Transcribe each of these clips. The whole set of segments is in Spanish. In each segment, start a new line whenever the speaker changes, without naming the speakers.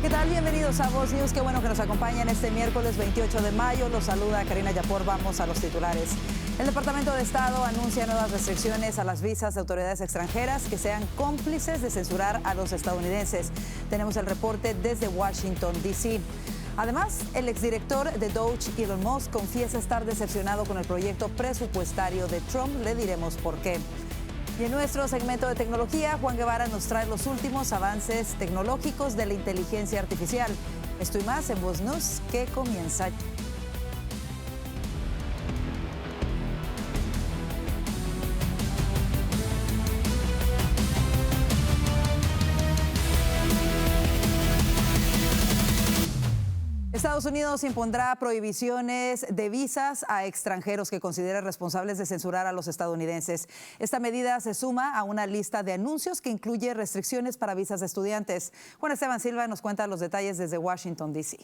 ¿Qué tal? Bienvenidos a Voz News. Qué bueno que nos acompañan este miércoles 28 de mayo. Los saluda Karina Yapor. Vamos a los titulares. El Departamento de Estado anuncia nuevas restricciones a las visas de autoridades extranjeras que sean cómplices de censurar a los estadounidenses. Tenemos el reporte desde Washington, D.C. Además, el exdirector de Doge, Elon Musk, confiesa estar decepcionado con el proyecto presupuestario de Trump. Le diremos por qué. Y en nuestro segmento de tecnología, Juan Guevara nos trae los últimos avances tecnológicos de la inteligencia artificial. Esto y más en Voz News, que comienza. Estados Unidos impondrá prohibiciones de visas a extranjeros que considere responsables de censurar a los estadounidenses. Esta medida se suma a una lista de anuncios que incluye restricciones para visas de estudiantes. Juan Esteban Silva nos cuenta los detalles desde Washington, D.C.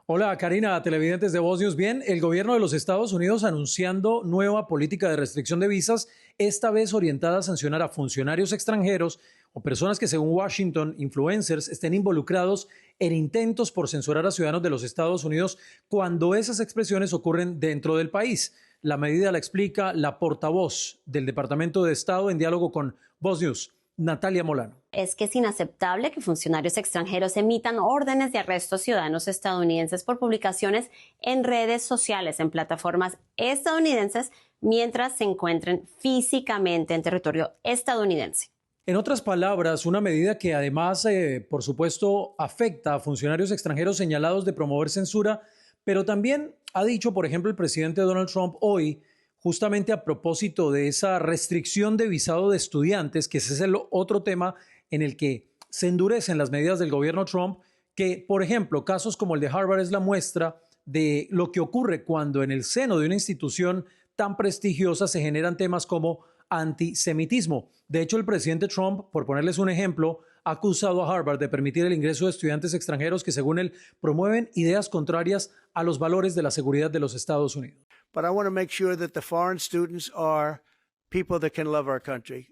Hola Karina, televidentes de Voz News. Bien, el gobierno de los Estados Unidos anunciando nueva política de restricción de visas, esta vez orientada a sancionar a funcionarios extranjeros o personas que, según Washington, influencers, estén involucrados en intentos por censurar a ciudadanos de los Estados Unidos cuando esas expresiones ocurren dentro del país. La medida la explica la portavoz del Departamento de Estado en diálogo con Voz News, Natalia Molano.
Es que es inaceptable que funcionarios extranjeros emitan órdenes de arresto a ciudadanos estadounidenses por publicaciones en redes sociales, en plataformas estadounidenses, mientras se encuentren físicamente en territorio estadounidense.
En otras palabras, una medida que además, por supuesto, afecta a funcionarios extranjeros señalados de promover censura, pero también ha dicho, por ejemplo, el presidente Donald Trump hoy, justamente a propósito de esa restricción de visado de estudiantes, que ese es el otro tema en el que se endurecen las medidas del gobierno Trump, que, por ejemplo, casos como el de Harvard es la muestra de lo que ocurre cuando en el seno de una institución tan prestigiosa se generan temas como antisemitismo. De hecho, el presidente Trump, por ponerles un ejemplo, ha acusado a Harvard de permitir el ingreso de estudiantes extranjeros que, según él, promueven ideas contrarias a los valores de la seguridad de los Estados Unidos.
But I want to make sure that the foreign students are people that can love our country.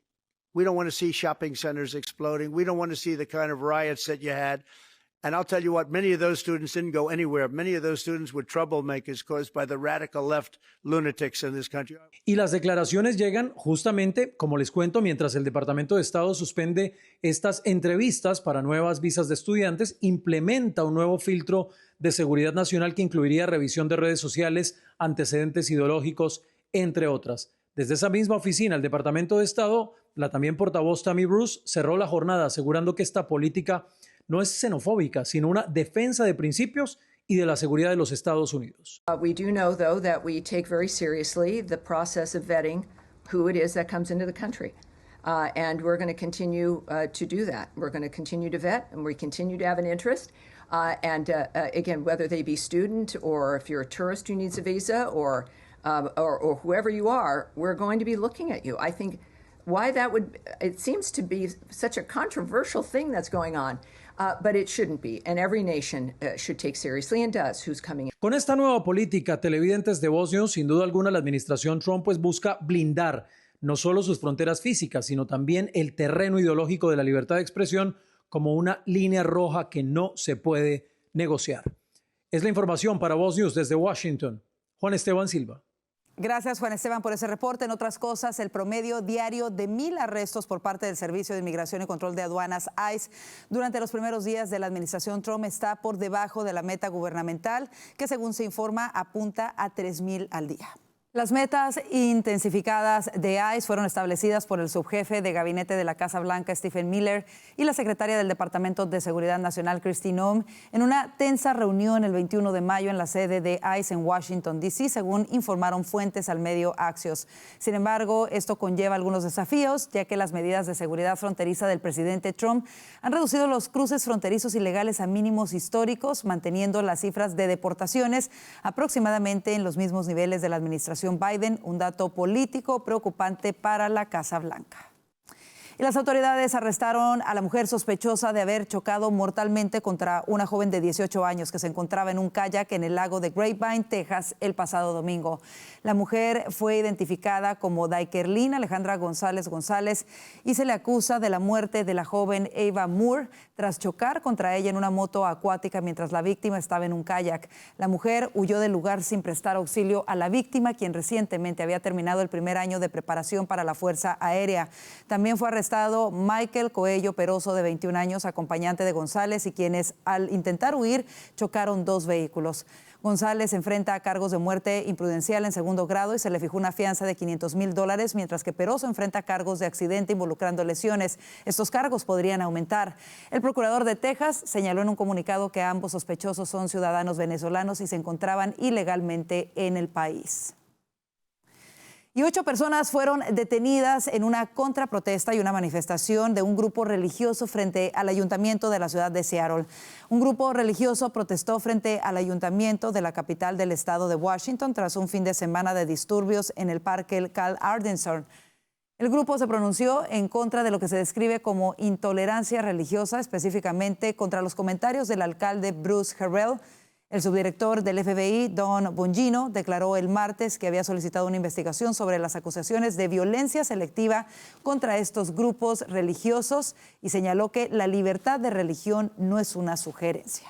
We don't want to see shopping centers exploding. We don't want to see the kind of riots that you had. And I'll tell you what, many of those students didn't go anywhere. Many of those students were troublemakers caused by the radical left lunatics in this country.
Y las declaraciones llegan justamente, como les cuento, mientras el Departamento de Estado suspende estas entrevistas para nuevas visas de estudiantes, implementa un nuevo filtro de seguridad nacional que incluiría revisión de redes sociales, antecedentes ideológicos, entre otras. Desde esa misma oficina, el Departamento de Estado, la también portavoz Tammy Bruce, cerró la jornada asegurando que esta política no es xenofóbica, sino una defensa de principios y de la seguridad de los Estados Unidos.
We do know, though, that we take very seriously the process of vetting who it is that comes into the country. And we're going to continue to do that. We're going to continue to vet, and we continue to have an interest. Again, whether they be student or if you're a tourist who needs a visa or whoever you are, we're going to be looking at you. I think why that would, it seems to be such a controversial thing that's going on. But it shouldn't be, and every nation should take seriously and does who's coming in.
Con esta nueva política, televidentes de Voz News, sin duda alguna la administración Trump pues busca blindar no solo sus fronteras físicas, sino también el terreno ideológico de la libertad de expresión como una línea roja que no se puede negociar. Es la información para Voz News desde Washington. Juan Esteban Silva.
Gracias, Juan Esteban, por ese reporte. En otras cosas, el promedio diario de 1,000 arrestos por parte del Servicio de Inmigración y Control de Aduanas, ICE, durante los primeros días de la administración Trump está por debajo de la meta gubernamental, que según se informa apunta a 3,000 al día. Las metas intensificadas de ICE fueron establecidas por el subjefe de gabinete de la Casa Blanca, Stephen Miller, y la secretaria del Departamento de Seguridad Nacional, Kristi Noem, en una tensa reunión el 21 de mayo en la sede de ICE en Washington, D.C., según informaron fuentes al medio Axios. Sin embargo, esto conlleva algunos desafíos, ya que las medidas de seguridad fronteriza del presidente Trump han reducido los cruces fronterizos ilegales a mínimos históricos, manteniendo las cifras de deportaciones aproximadamente en los mismos niveles de la administración Biden, un dato político preocupante para la Casa Blanca. Y las autoridades arrestaron a la mujer sospechosa de haber chocado mortalmente contra una joven de 18 años que se encontraba en un kayak en el lago de Grapevine, Texas, el pasado domingo. La mujer fue identificada como Daikerlin Alejandra González González y se le acusa de la muerte de la joven Ava Moore tras chocar contra ella en una moto acuática mientras la víctima estaba en un kayak. La mujer huyó del lugar sin prestar auxilio a la víctima, quien recientemente había terminado el primer año de preparación para la Fuerza Aérea. También fue arrestado Michael Coello Peroso, de 21 años, acompañante de González, y quienes al intentar huir chocaron dos vehículos. González enfrenta cargos de muerte imprudencial en segundo grado y se le fijó una fianza de $500,000, mientras que Peroso enfrenta cargos de accidente involucrando lesiones. Estos cargos podrían aumentar. El procurador de Texas señaló en un comunicado que ambos sospechosos son ciudadanos venezolanos y se encontraban ilegalmente en el país. Y 8 personas fueron detenidas en una contraprotesta y una manifestación de un grupo religioso frente al ayuntamiento de la ciudad de Seattle. Un grupo religioso protestó frente al ayuntamiento de la capital del estado de Washington tras un fin de semana de disturbios en el parque Carl Ardenson. El grupo se pronunció en contra de lo que se describe como intolerancia religiosa, específicamente contra los comentarios del alcalde Bruce Harrell. El subdirector del FBI, Don Bongino, declaró el martes que había solicitado una investigación sobre las acusaciones de violencia selectiva contra estos grupos religiosos y señaló que la libertad de religión no es una sugerencia.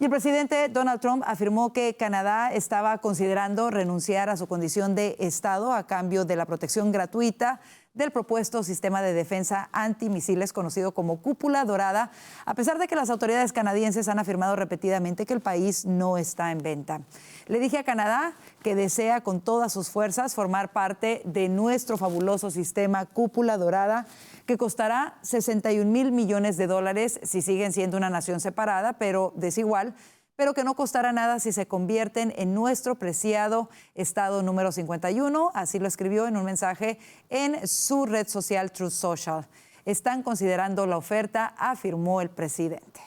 Y el presidente Donald Trump afirmó que Canadá estaba considerando renunciar a su condición de Estado a cambio de la protección gratuita del propuesto sistema de defensa antimisiles conocido como Cúpula Dorada, a pesar de que las autoridades canadienses han afirmado repetidamente que el país no está en venta. Le dije a Canadá que desea con todas sus fuerzas formar parte de nuestro fabuloso sistema Cúpula Dorada, que costará $61,000 millones si siguen siendo una nación separada, pero desigual, pero que no costará nada si se convierten en nuestro preciado estado número 51. Así lo escribió en un mensaje en su red social Truth Social. Están considerando la oferta, afirmó el presidente.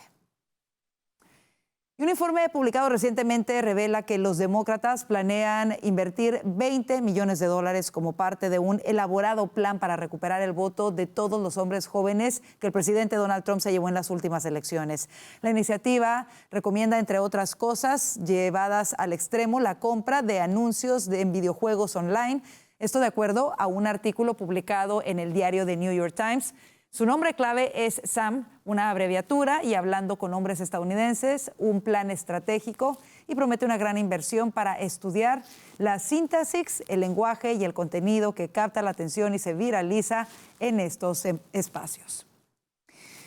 Y un informe publicado recientemente revela que los demócratas planean invertir $20 millones como parte de un elaborado plan para recuperar el voto de todos los hombres jóvenes que el presidente Donald Trump se llevó en las últimas elecciones. La iniciativa recomienda, entre otras cosas llevadas al extremo, la compra de anuncios en videojuegos online. Esto de acuerdo a un artículo publicado en el diario The New York Times. Su nombre clave es SAM, una abreviatura, y hablando con hombres estadounidenses, un plan estratégico, y promete una gran inversión para estudiar la síntesis, el lenguaje y el contenido que capta la atención y se viraliza en estos espacios.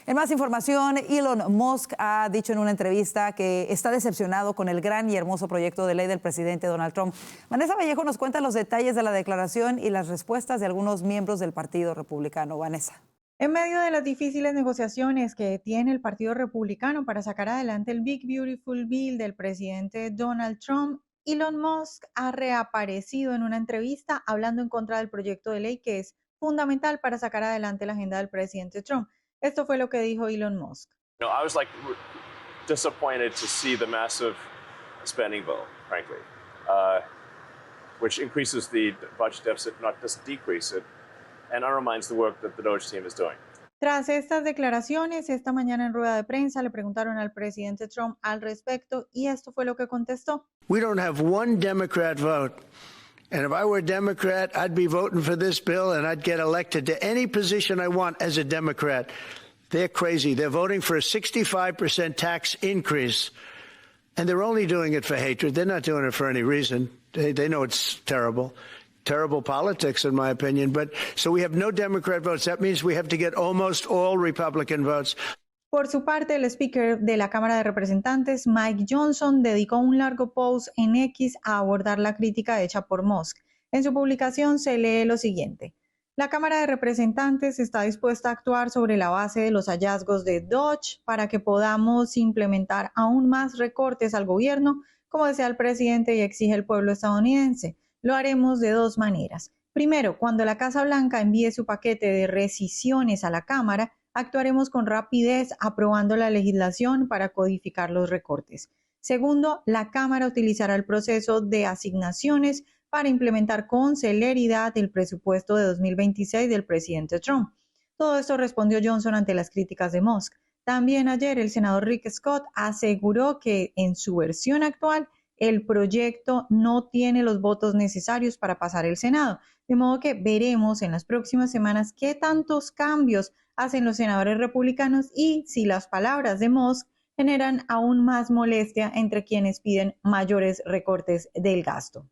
En más información, Elon Musk ha dicho en una entrevista que está decepcionado con el gran y hermoso proyecto de ley del presidente Donald Trump. Vanessa Vallejo nos cuenta los detalles de la declaración y las respuestas de algunos miembros del Partido Republicano. Vanessa.
En medio de las difíciles negociaciones que tiene el Partido Republicano para sacar adelante el Big Beautiful Bill del presidente Donald Trump, Elon Musk ha reaparecido en una entrevista hablando en contra del proyecto de ley que es fundamental para sacar adelante la agenda del presidente Trump. Esto fue lo que dijo Elon Musk.
I was disappointed to see the massive spending bill, frankly, which increases the budget deficit, not just decrease it. And undermines the work that the Doge team is doing.
Tras estas declaraciones, esta mañana en rueda de prensa le preguntaron al presidente Trump al respecto y esto fue lo que contestó.
We don't have one Democrat vote. And if I were a Democrat, I'd be voting for this bill and I'd get elected to any position I want as a Democrat. They're crazy. They're voting for a 65% tax increase. And they're only doing it for hatred. They're not doing it for any reason. They know it's terrible. Terrible politics, in my opinion. But so we have no Democrat votes. That means we have to get almost all Republican votes.
Por su parte, el speaker de la Cámara de Representantes, Mike Johnson, dedicó un largo post en X a abordar la crítica hecha por Musk. En su publicación se lee lo siguiente. La Cámara de Representantes está dispuesta a actuar sobre la base de los hallazgos de Doge para que podamos implementar aún más recortes al gobierno, como desea el presidente y exige el pueblo estadounidense. Lo haremos de dos maneras. Primero, cuando la Casa Blanca envíe su paquete de rescisiones a la Cámara, actuaremos con rapidez aprobando la legislación para codificar los recortes. Segundo, la Cámara utilizará el proceso de asignaciones para implementar con celeridad el presupuesto de 2026 del presidente Trump. Todo esto respondió Johnson ante las críticas de Musk. También ayer el senador Rick Scott aseguró que en su versión actual el proyecto no tiene los votos necesarios para pasar el Senado. De modo que veremos en las próximas semanas qué tantos cambios hacen los senadores republicanos y si las palabras de Musk generan aún más molestia entre quienes piden mayores recortes del gasto.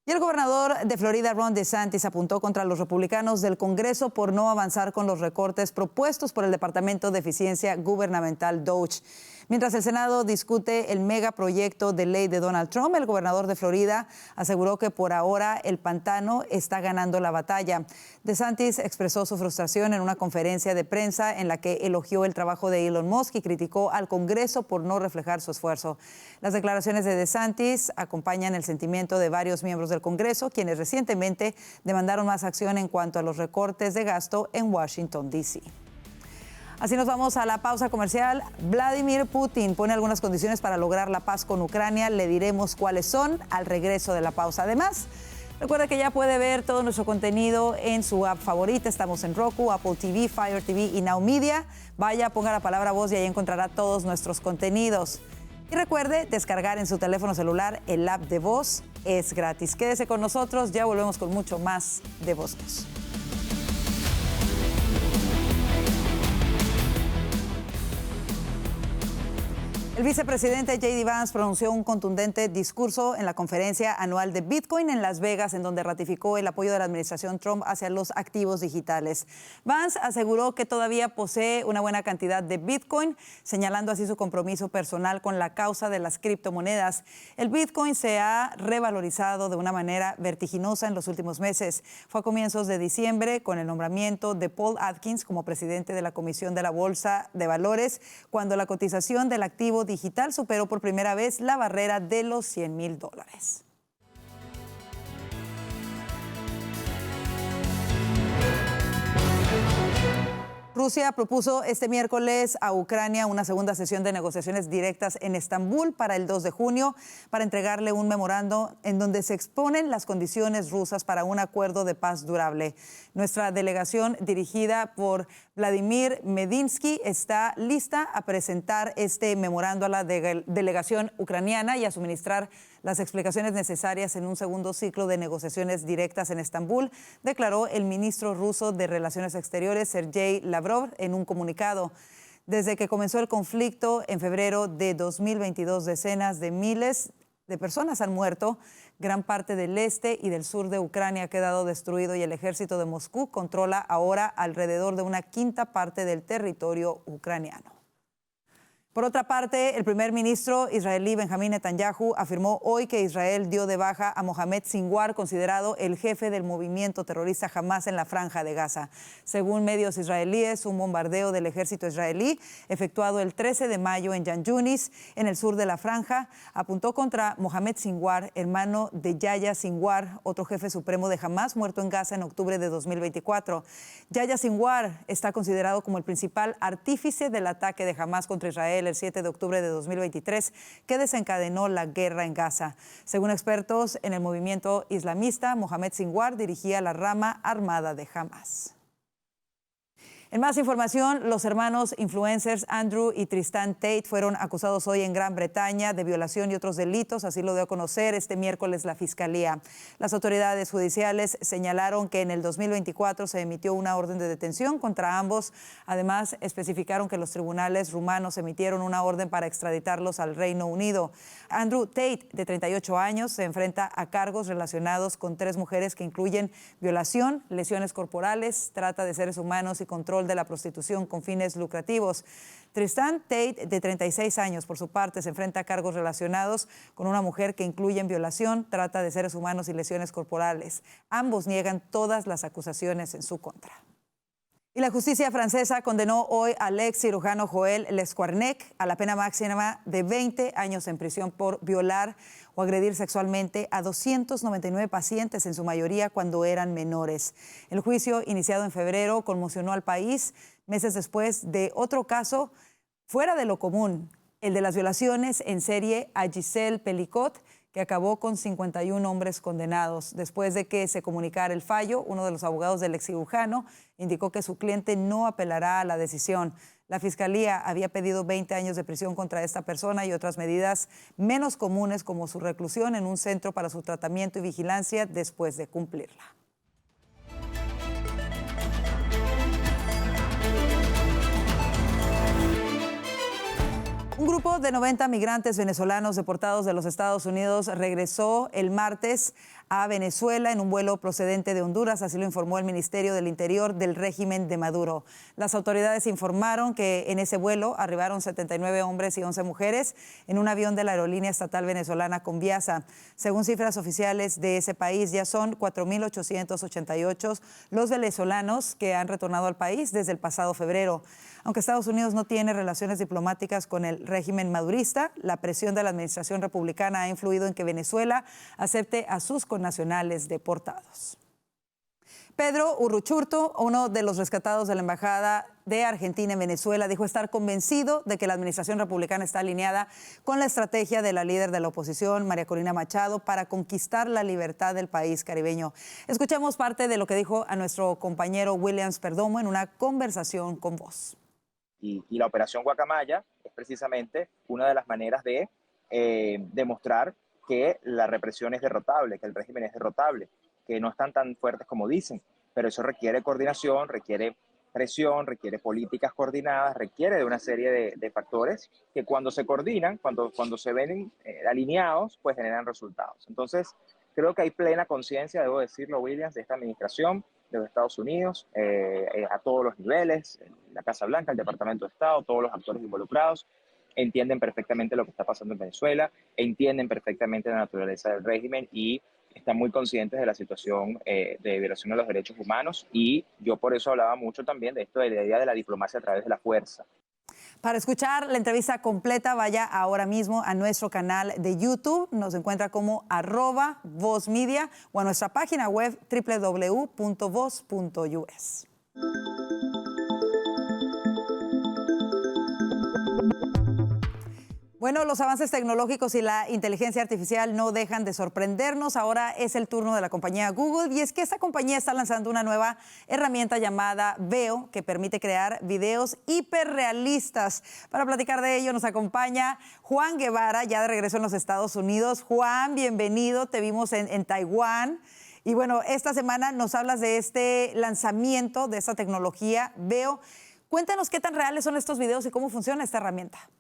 Y el gobernador de Florida, Ron DeSantis, apuntó contra los republicanos del Congreso por no avanzar con los recortes propuestos por el Departamento de Eficiencia Gubernamental DOGE. Mientras el Senado discute el megaproyecto de ley de Donald Trump, el gobernador de Florida aseguró que por ahora el pantano está ganando la batalla. DeSantis expresó su frustración en una conferencia de prensa en la que elogió el trabajo de Elon Musk y criticó al Congreso por no reflejar su esfuerzo. Las declaraciones de DeSantis acompañan el sentimiento de varios miembros del Congreso, quienes recientemente demandaron más acción en cuanto a los recortes de gasto en Washington, D.C. Así nos vamos a la pausa comercial. Vladimir Putin pone algunas condiciones para lograr la paz con Ucrania. Le diremos cuáles son al regreso de la pausa. Además, recuerda que ya puede ver todo nuestro contenido en su app favorita. Estamos en Roku, Apple TV, Fire TV y Now Media. Vaya, ponga la palabra voz y ahí encontrará todos nuestros contenidos. Y recuerde descargar en su teléfono celular el app de Voz. Es gratis. Quédese con nosotros. Ya volvemos con mucho más de Voz News. El vicepresidente J.D. Vance pronunció un contundente discurso en la conferencia anual de Bitcoin en Las Vegas, en donde ratificó el apoyo de la administración Trump hacia los activos digitales. Vance aseguró que todavía posee una buena cantidad de Bitcoin, señalando así su compromiso personal con la causa de las criptomonedas. El Bitcoin se ha revalorizado de una manera vertiginosa en los últimos meses. Fue a comienzos de diciembre, con el nombramiento de Paul Atkins como presidente de la Comisión de la Bolsa de Valores, cuando la cotización del activo digital superó por primera vez la barrera de los $100,000. Rusia propuso este miércoles a Ucrania una segunda sesión de negociaciones directas en Estambul para el 2 de junio para entregarle un memorando en donde se exponen las condiciones rusas para un acuerdo de paz durable. Nuestra delegación, dirigida por Vladimir Medinsky, está lista a presentar este memorando a la delegación ucraniana y a suministrar las explicaciones necesarias en un segundo ciclo de negociaciones directas en Estambul, declaró el ministro ruso de Relaciones Exteriores, Sergei Lavrov, en un comunicado. Desde que comenzó el conflicto en febrero de 2022, decenas de miles de personas han muerto. Gran parte del este y del sur de Ucrania ha quedado destruido y el ejército de Moscú controla ahora alrededor de una quinta parte del territorio ucraniano. Por otra parte, el primer ministro israelí Benjamín Netanyahu afirmó hoy que Israel dio de baja a Mohamed Sinwar, considerado el jefe del movimiento terrorista Hamás en la Franja de Gaza. Según medios israelíes, un bombardeo del ejército israelí efectuado el 13 de mayo en Yan Yunis, en el sur de la Franja, apuntó contra Mohamed Sinwar, hermano de Yahya Sinwar, otro jefe supremo de Hamás, muerto en Gaza en octubre de 2024. Yahya Sinwar está considerado como el principal artífice del ataque de Hamás contra Israel el 7 de octubre de 2023, que desencadenó la guerra en Gaza. Según expertos en el movimiento islamista, Mohamed Sinwar dirigía la rama armada de Hamás. En más información, los hermanos influencers Andrew y Tristan Tate fueron acusados hoy en Gran Bretaña de violación y otros delitos, así lo dio a conocer este miércoles la Fiscalía. Las autoridades judiciales señalaron que en el 2024 se emitió una orden de detención contra ambos. Además, especificaron que los tribunales rumanos emitieron una orden para extraditarlos al Reino Unido. Andrew Tate, de 38 años, se enfrenta a cargos relacionados con 3 mujeres que incluyen violación, lesiones corporales, trata de seres humanos y control de la prostitución con fines lucrativos. Tristan Tate, de 36 años, por su parte, se enfrenta a cargos relacionados con una mujer que incluyen violación, trata de seres humanos y lesiones corporales. Ambos niegan todas las acusaciones en su contra. Y la justicia francesa condenó hoy al ex cirujano Joël Lesquarnec a la pena máxima de 20 años en prisión por violar o agredir sexualmente a 299 pacientes, en su mayoría cuando eran menores. El juicio, iniciado en febrero, conmocionó al país meses después de otro caso fuera de lo común, el de las violaciones en serie a Gisèle Pelicot, que acabó con 51 hombres condenados. Después de que se comunicara el fallo, uno de los abogados del excirujano indicó que su cliente no apelará a la decisión. La Fiscalía había pedido 20 años de prisión contra esta persona y otras medidas menos comunes como su reclusión en un centro para su tratamiento y vigilancia después de cumplirla. Un grupo de 90 migrantes venezolanos deportados de los Estados Unidos regresó el martes a Venezuela en un vuelo procedente de Honduras, así lo informó el Ministerio del Interior del régimen de Maduro. Las autoridades informaron que en ese vuelo arribaron 79 hombres y 11 mujeres en un avión de la aerolínea estatal venezolana Conviasa. Según cifras oficiales de ese país, ya son 4.888 los venezolanos que han retornado al país desde el pasado febrero. Aunque Estados Unidos no tiene relaciones diplomáticas con el régimen madurista, la presión de la administración republicana ha influido en que Venezuela acepte a sus connacionales deportados. Pedro Urruchurtu, uno de los rescatados de la Embajada de Argentina en Venezuela, dijo estar convencido de que la administración republicana está alineada con la estrategia de la líder de la oposición, María Corina Machado, para conquistar la libertad del país caribeño. Escuchemos parte de lo que dijo a nuestro compañero Williams Perdomo en una conversación con Voz.
Y la operación Guacamaya es precisamente una de las maneras de demostrar que la represión es derrotable, que el régimen es derrotable, que no están tan fuertes como dicen, pero eso requiere coordinación, requiere presión, requiere políticas coordinadas, requiere de una serie de factores que cuando se coordinan, cuando se ven alineados, pues generan resultados. Entonces, creo que hay plena conciencia, debo decirlo, Williams, de esta administración de los Estados Unidos, a todos los niveles, la Casa Blanca, el Departamento de Estado, todos los actores involucrados, entienden perfectamente lo que está pasando en Venezuela, entienden perfectamente la naturaleza del régimen y están muy conscientes de la situación de violación de los derechos humanos, y yo por eso hablaba mucho también de esto, de la idea de la diplomacia a través de la fuerza.
Para escuchar la entrevista completa, vaya ahora mismo a nuestro canal de YouTube. Nos encuentra como @VozMedia o a nuestra página web www.voz.us. Bueno, los avances tecnológicos y la inteligencia artificial no dejan de sorprendernos. Ahora es el turno de la compañía Google, y es que esta compañía está lanzando una nueva herramienta llamada Veo, que permite crear videos hiperrealistas. Para platicar de ello nos acompaña Juan Guevara, ya de regreso en los Estados Unidos. Juan, bienvenido, te vimos en Taiwán. Y bueno, esta semana nos hablas de este lanzamiento de esta tecnología Veo. Cuéntanos qué tan reales son estos videos y cómo funciona esta herramienta.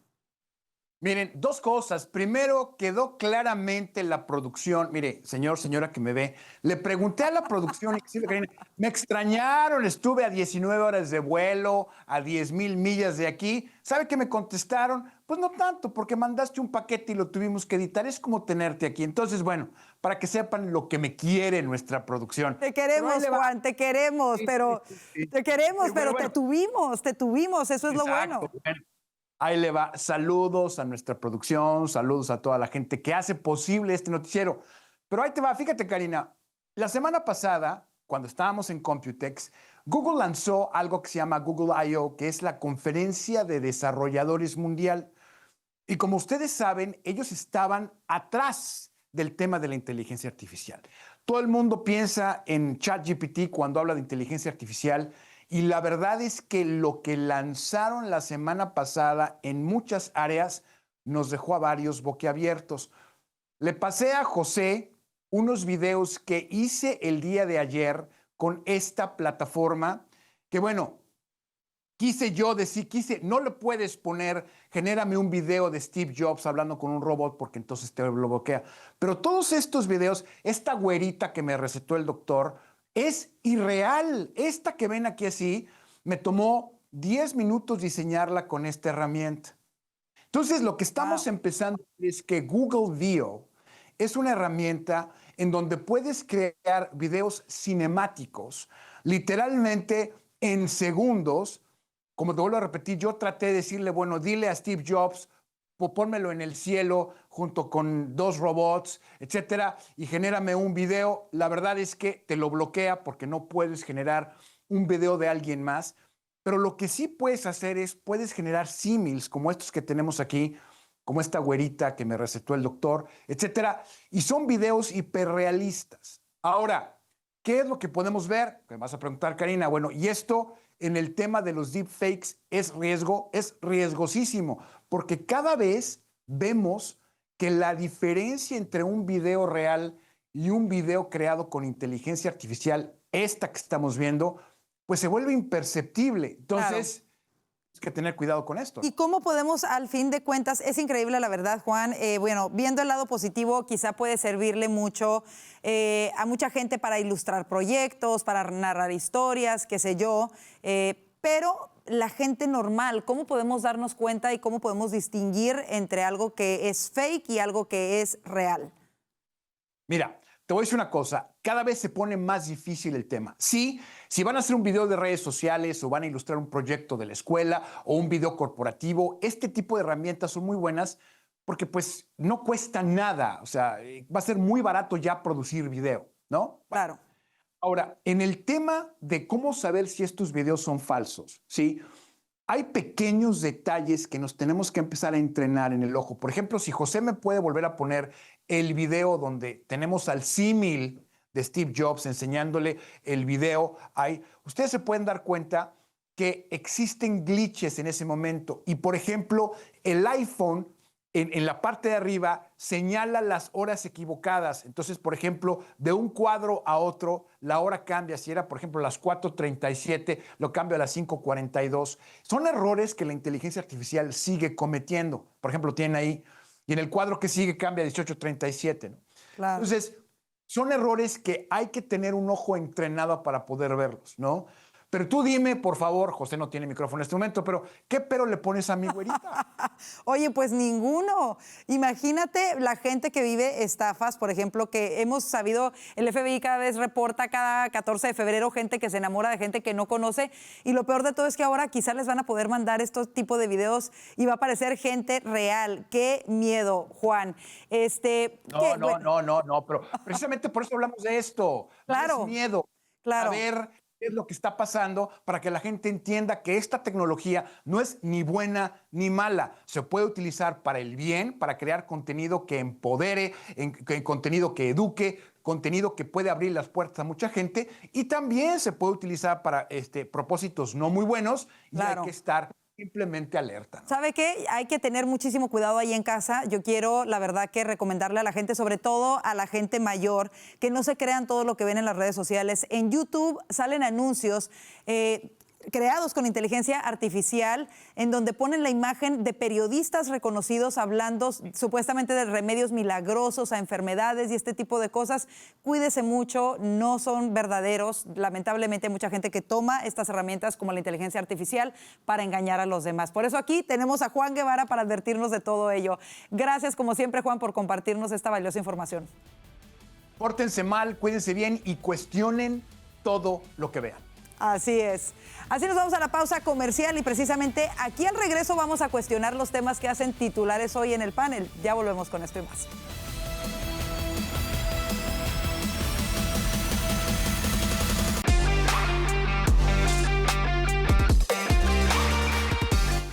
Miren, dos cosas. Primero, quedó claramente la producción. Mire, señor, señora que me ve, le pregunté a la producción, me extrañaron, estuve a 19 horas de vuelo, a 10,000 millas de aquí. ¿Sabe qué me contestaron? Pues no tanto, porque mandaste un paquete y lo tuvimos que editar. Es como tenerte aquí. Entonces, bueno, para que sepan lo que me quiere nuestra producción.
Te queremos, Juan, te queremos, pero te queremos, pero te tuvimos, eso es lo bueno.
Ahí le va. Saludos a nuestra producción, saludos a toda la gente que hace posible este noticiero. Pero ahí te va, fíjate, Karina. La semana pasada, cuando estábamos en Computex, Google lanzó algo que se llama Google I.O., que es la conferencia de desarrolladores mundial. Y como ustedes saben, ellos estaban atrás del tema de la inteligencia artificial. Todo el mundo piensa en ChatGPT cuando habla de inteligencia artificial. Y la verdad es que lo que lanzaron la semana pasada en muchas áreas nos dejó a varios boquiabiertos. Le pasé a José unos videos que hice el día de ayer con esta plataforma, que bueno, no le puedes poner, genérame un video de Steve Jobs hablando con un robot porque entonces te lo bloquea. Pero todos estos videos, esta güerita que me recetó el doctor, es irreal. Esta que ven aquí así, me tomó 10 minutos diseñarla con esta herramienta. Entonces, lo que estamos empezando es que Google Veo es una herramienta en donde puedes crear videos cinemáticos, literalmente en segundos. Como te vuelvo a repetir, yo traté de decirle, bueno, dile a Steve Jobs, pónmelo en el cielo junto con 2 robots, etcétera, y genérame un video. La verdad es que te lo bloquea porque no puedes generar un video de alguien más. Pero lo que sí puedes hacer es, puedes generar símiles como estos que tenemos aquí, como esta güerita que me recetó el doctor, etcétera. Y son videos hiperrealistas. Ahora, ¿qué es lo que podemos ver? Me vas a preguntar, Karina. Bueno, y esto en el tema de los deepfakes es riesgosísimo, porque cada vez vemos que la diferencia entre un video real y un video creado con inteligencia artificial, esta que estamos viendo, pues se vuelve imperceptible. Entonces, hay que tener cuidado con esto, ¿no?
¿Y cómo podemos, al fin de cuentas, es increíble la verdad, Juan, bueno, viendo el lado positivo, quizá puede servirle mucho a mucha gente para ilustrar proyectos, para narrar historias, qué sé yo, pero la gente normal, ¿cómo podemos darnos cuenta y cómo podemos distinguir entre algo que es fake y algo que es real?
Mira, te voy a decir una cosa, cada vez se pone más difícil el tema. Sí, si van a hacer un video de redes sociales o van a ilustrar un proyecto de la escuela o un video corporativo, este tipo de herramientas son muy buenas porque pues no cuesta nada, o sea, va a ser muy barato ya producir video, ¿no?
Claro.
Ahora, en el tema de cómo saber si estos videos son falsos, ¿sí? Hay pequeños detalles que nos tenemos que empezar a entrenar en el ojo. Por ejemplo, si José me puede volver a poner el video donde tenemos al símil de Steve Jobs enseñándole el video, ustedes se pueden dar cuenta que existen glitches en ese momento. Y, por ejemplo, el iPhone en la parte de arriba señala las horas equivocadas. Entonces, por ejemplo, de un cuadro a otro, la hora cambia. Si era, por ejemplo, las 4:37, lo cambio a las 5:42. Son errores que la inteligencia artificial sigue cometiendo. Por ejemplo, tienen ahí, y en el cuadro que sigue cambia a 18:37, ¿no?
Claro.
Entonces, son errores que hay que tener un ojo entrenado para poder verlos, ¿no? Pero tú dime, por favor, José no tiene micrófono en este momento, pero ¿qué pero le pones a mi güerita?
Oye, pues ninguno. Imagínate la gente que vive estafas, por ejemplo, que hemos sabido, el FBI cada vez reporta cada 14 de febrero gente que se enamora de gente que no conoce, y lo peor de todo es que ahora quizás les van a poder mandar estos tipos de videos y va a aparecer gente real. ¡Qué miedo, Juan!
No, pero precisamente por eso hablamos de esto.
Claro.
No es miedo.
Claro.
A ver qué es lo que está pasando para que la gente entienda que esta tecnología no es ni buena ni mala. Se puede utilizar para el bien, para crear contenido que empodere, contenido que eduque, contenido que puede abrir las puertas a mucha gente, y también se puede utilizar para propósitos no muy buenos, y
Claro.
hay que estar simplemente alerta, ¿no?
¿Sabe qué? Hay que tener muchísimo cuidado ahí en casa. Yo quiero, la verdad, que recomendarle a la gente, sobre todo a la gente mayor, que no se crean todo lo que ven en las redes sociales. En YouTube salen anuncios creados con inteligencia artificial, en donde ponen la imagen de periodistas reconocidos hablando supuestamente de remedios milagrosos a enfermedades y este tipo de cosas. Cuídese mucho, no son verdaderos. Lamentablemente hay mucha gente que toma estas herramientas como la inteligencia artificial para engañar a los demás. Por eso aquí tenemos a Juan Guevara para advertirnos de todo ello. Gracias, como siempre, Juan, por compartirnos esta valiosa información.
Pórtense mal, cuídense bien y cuestionen todo lo que vean.
Así es. Así nos vamos a la pausa comercial y precisamente aquí al regreso vamos a cuestionar los temas que hacen titulares hoy en el panel. Ya volvemos con esto y más.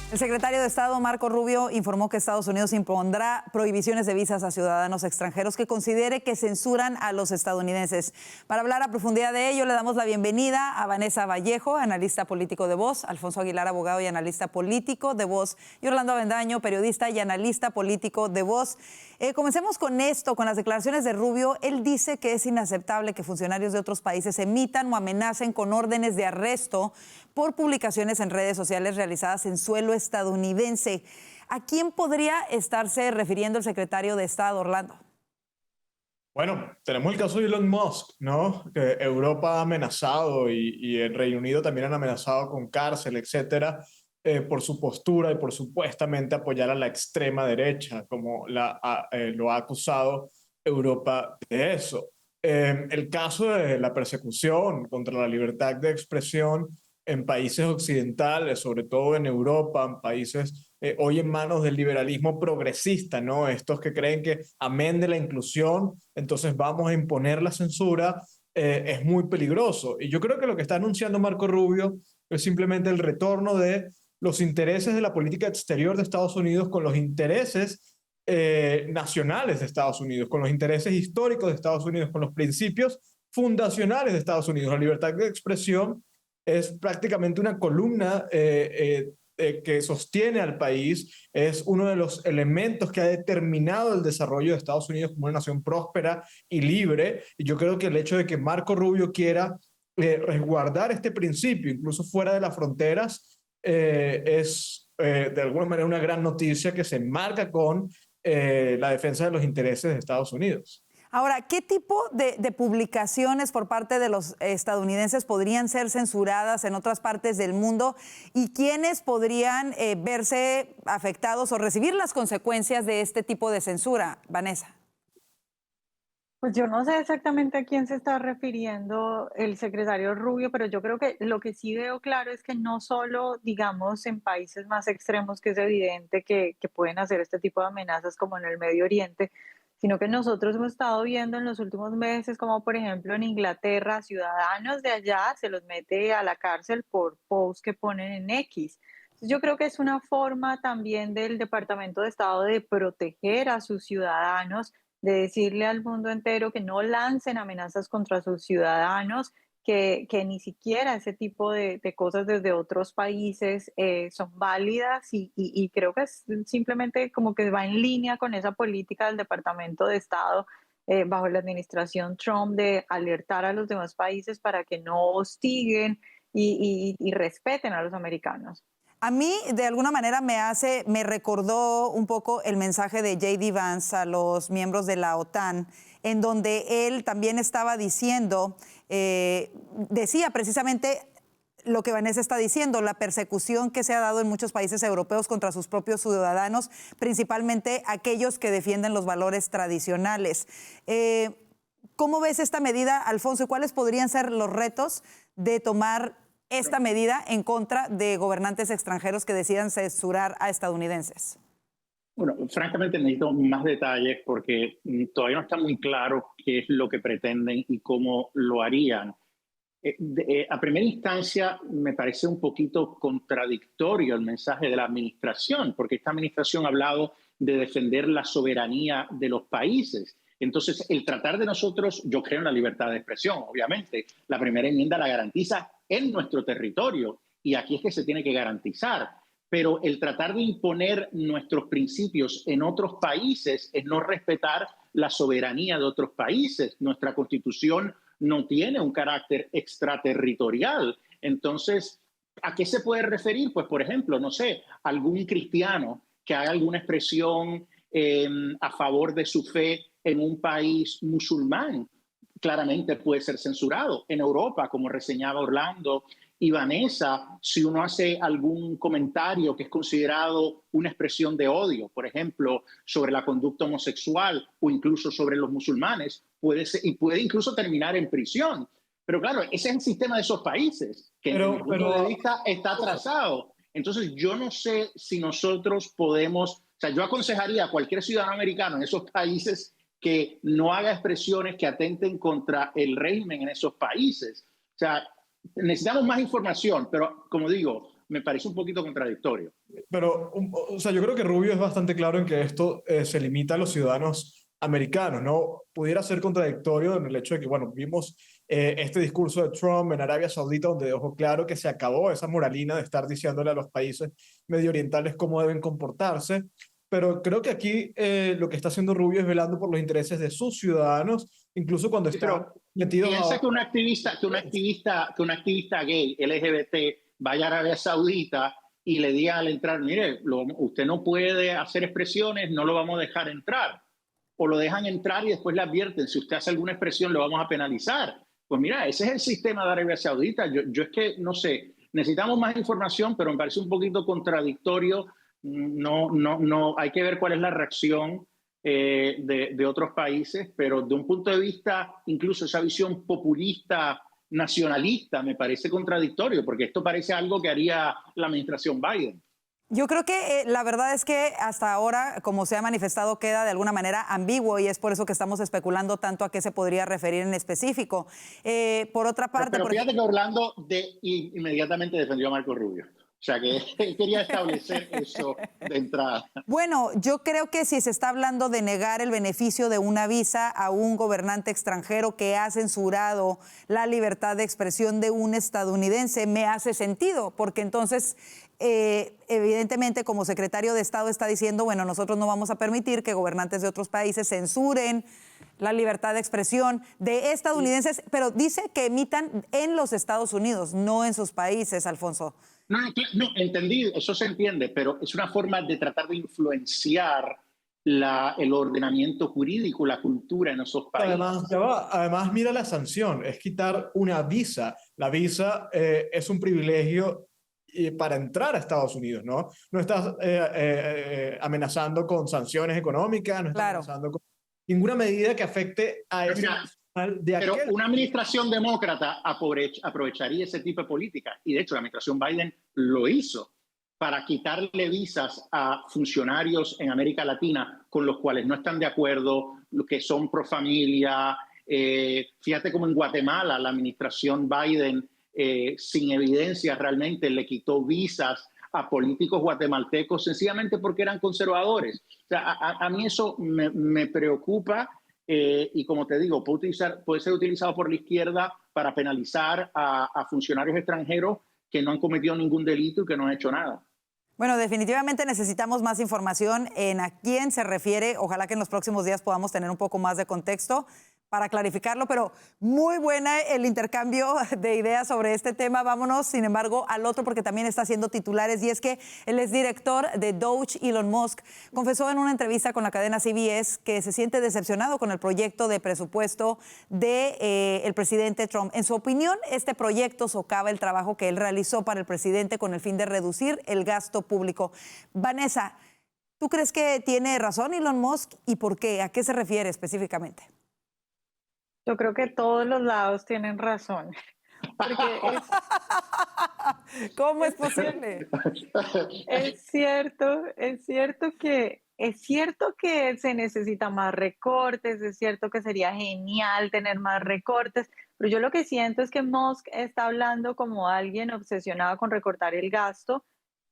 El secretario de Estado, Marco Rubio, informó que Estados Unidos impondrá prohibiciones de visas a ciudadanos extranjeros que considere que censuran a los estadounidenses. Para hablar a profundidad de ello, le damos la bienvenida a Vanessa Vallejo, analista político de Voz, Alfonso Aguilar, abogado y analista político de Voz, y Orlando Avendaño, periodista y analista político de Voz. Comencemos con esto, con las declaraciones de Rubio. Él dice que es inaceptable que funcionarios de otros países emitan o amenacen con órdenes de arresto por publicaciones en redes sociales realizadas en suelo estadounidense. ¿A quién podría estarse refiriendo el secretario de Estado, Orlando?
Bueno, tenemos el caso de Elon Musk, ¿no? Que Europa ha amenazado y el Reino Unido también han amenazado con cárcel, etcétera, por su postura y por supuestamente apoyar a la extrema derecha, como lo ha acusado Europa de eso. El caso de la persecución contra la libertad de expresión en países occidentales, sobre todo en Europa, en países hoy en manos del liberalismo progresista, ¿no? Estos que creen que amén de la inclusión, entonces vamos a imponer la censura, es muy peligroso. Y yo creo que lo que está anunciando Marco Rubio es simplemente el retorno de los intereses de la política exterior de Estados Unidos con los intereses nacionales de Estados Unidos, con los intereses históricos de Estados Unidos, con los principios fundacionales de Estados Unidos. La libertad de expresión es prácticamente una columna que sostiene al país, es uno de los elementos que ha determinado el desarrollo de Estados Unidos como una nación próspera y libre. Y yo creo que el hecho de que Marco Rubio quiera resguardar este principio, incluso fuera de las fronteras, es de alguna manera una gran noticia que se enmarca con la defensa de los intereses de Estados Unidos.
Ahora, ¿qué tipo de publicaciones por parte de los estadounidenses podrían ser censuradas en otras partes del mundo y quiénes podrían verse afectados o recibir las consecuencias de este tipo de censura, Vanessa?
Pues yo no sé exactamente a quién se está refiriendo el secretario Rubio, pero yo creo que lo que sí veo claro es que no solo, digamos, en países más extremos, que es evidente que pueden hacer este tipo de amenazas como en el Medio Oriente, sino que nosotros hemos estado viendo en los últimos meses, como por ejemplo en Inglaterra, ciudadanos de allá se los mete a la cárcel por posts que ponen en X. Entonces, yo creo que es una forma también del Departamento de Estado de proteger a sus ciudadanos, de decirle al mundo entero que no lancen amenazas contra sus ciudadanos, que ni siquiera ese tipo de cosas desde otros países son válidas y creo que es simplemente como que va en línea con esa política del Departamento de Estado bajo la administración Trump de alertar a los demás países para que no hostiguen y respeten a los americanos.
A mí, de alguna manera, me recordó un poco el mensaje de J.D. Vance a los miembros de la OTAN, en donde él también estaba diciendo, decía precisamente lo que Vanessa está diciendo, la persecución que se ha dado en muchos países europeos contra sus propios ciudadanos, principalmente aquellos que defienden los valores tradicionales. ¿Cómo ves esta medida, Alfonso, y cuáles podrían ser los retos de tomar esta medida en contra de gobernantes extranjeros que decidan censurar a estadounidenses?
Bueno, francamente necesito más detalles porque todavía no está muy claro qué es lo que pretenden y cómo lo harían. A primera instancia me parece un poquito contradictorio el mensaje de la administración, porque esta administración ha hablado de defender la soberanía de los países. Entonces, el tratar de nosotros, yo creo en la libertad de expresión, obviamente. La primera enmienda la garantiza en nuestro territorio y aquí es que se tiene que garantizar. Pero el tratar de imponer nuestros principios en otros países es no respetar la soberanía de otros países. Nuestra Constitución no tiene un carácter extraterritorial. Entonces, ¿a qué se puede referir? Pues, por ejemplo, no sé, algún cristiano que haga alguna expresión a favor de su fe en un país musulmán, claramente puede ser censurado. En Europa, como reseñaba Orlando y Vanessa, si uno hace algún comentario que es considerado una expresión de odio, por ejemplo, sobre la conducta homosexual o incluso sobre los musulmanes, puede incluso terminar en prisión. Pero claro, ese es el sistema de esos países, que desde mi punto de vista está atrasado. Entonces, yo no sé si nosotros podemos, o sea, yo aconsejaría a cualquier ciudadano americano en esos países que no haga expresiones que atenten contra el régimen en esos países. O sea, necesitamos más información, pero como digo, me parece un poquito contradictorio.
Pero, o sea, yo creo que Rubio es bastante claro en que esto se limita a los ciudadanos americanos, ¿no? Pudiera ser contradictorio en el hecho de que, bueno, vimos este discurso de Trump en Arabia Saudita, donde dejó claro que se acabó esa moralina de estar diciéndole a los países medio orientales cómo deben comportarse. Pero creo que aquí lo que está haciendo Rubio es velando por los intereses de sus ciudadanos, incluso cuando está metido.
Piensa que un activista gay, LGBT, vaya a Arabia Saudita y le diga al entrar, mire, usted no puede hacer expresiones, no lo vamos a dejar entrar. O lo dejan entrar y después le advierten, si usted hace alguna expresión lo vamos a penalizar. Pues mira, ese es el sistema de Arabia Saudita. Yo es que, no sé, necesitamos más información, pero me parece un poquito contradictorio. No, hay que ver cuál es la reacción de otros países, pero de un punto de vista, incluso esa visión populista, nacionalista, me parece contradictorio, porque esto parece algo que haría la administración Biden.
Yo creo que la verdad es que hasta ahora, como se ha manifestado, queda de alguna manera ambiguo y es por eso que estamos especulando tanto a qué se podría referir en específico. Por otra parte...
Pero fíjate que Orlando inmediatamente defendió a Marco Rubio. O sea que quería establecer eso de entrada.
Bueno, yo creo que si se está hablando de negar el beneficio de una visa a un gobernante extranjero que ha censurado la libertad de expresión de un estadounidense, me hace sentido, porque entonces, evidentemente, como secretario de Estado está diciendo, bueno, nosotros no vamos a permitir que gobernantes de otros países censuren la libertad de expresión de estadounidenses, pero dice que emitan en los Estados Unidos, no en sus países, Alfonso.
No, entendí, eso se entiende, pero es una forma de tratar de influenciar el ordenamiento jurídico, la cultura en esos países.
Además, mira la sanción, es quitar una visa. La visa es un privilegio para entrar a Estados Unidos, ¿no? No estás amenazando con sanciones económicas, no estás amenazando con ninguna medida que afecte a ese...
Pero una administración demócrata aprovecharía ese tipo de política. Y de hecho, la administración Biden lo hizo para quitarle visas a funcionarios en América Latina con los cuales no están de acuerdo, que son pro familia. Fíjate como en Guatemala la administración Biden, sin evidencia realmente, le quitó visas a políticos guatemaltecos sencillamente porque eran conservadores. O sea, a mí eso me preocupa. Y como te digo, puede ser utilizado por la izquierda para penalizar a funcionarios extranjeros que no han cometido ningún delito y que no han hecho nada.
Bueno, definitivamente necesitamos más información en a quién se refiere. Ojalá que en los próximos días podamos tener un poco más de contexto para clarificarlo, pero muy buena el intercambio de ideas sobre este tema. Vámonos, sin embargo, al otro, porque también está haciendo titulares, y es que el exdirector de Doge, Elon Musk, confesó en una entrevista con la cadena CBS que se siente decepcionado con el proyecto de presupuesto del presidente Trump. En su opinión, este proyecto socava el trabajo que él realizó para el presidente con el fin de reducir el gasto público. Vanessa, ¿tú crees que tiene razón Elon Musk y por qué? ¿A qué se refiere específicamente?
Yo creo que todos los lados tienen razón. Porque
¿Cómo es posible?
Es cierto que se necesita más recortes, es cierto que sería genial tener más recortes, pero yo lo que siento es que Musk está hablando como alguien obsesionado con recortar el gasto,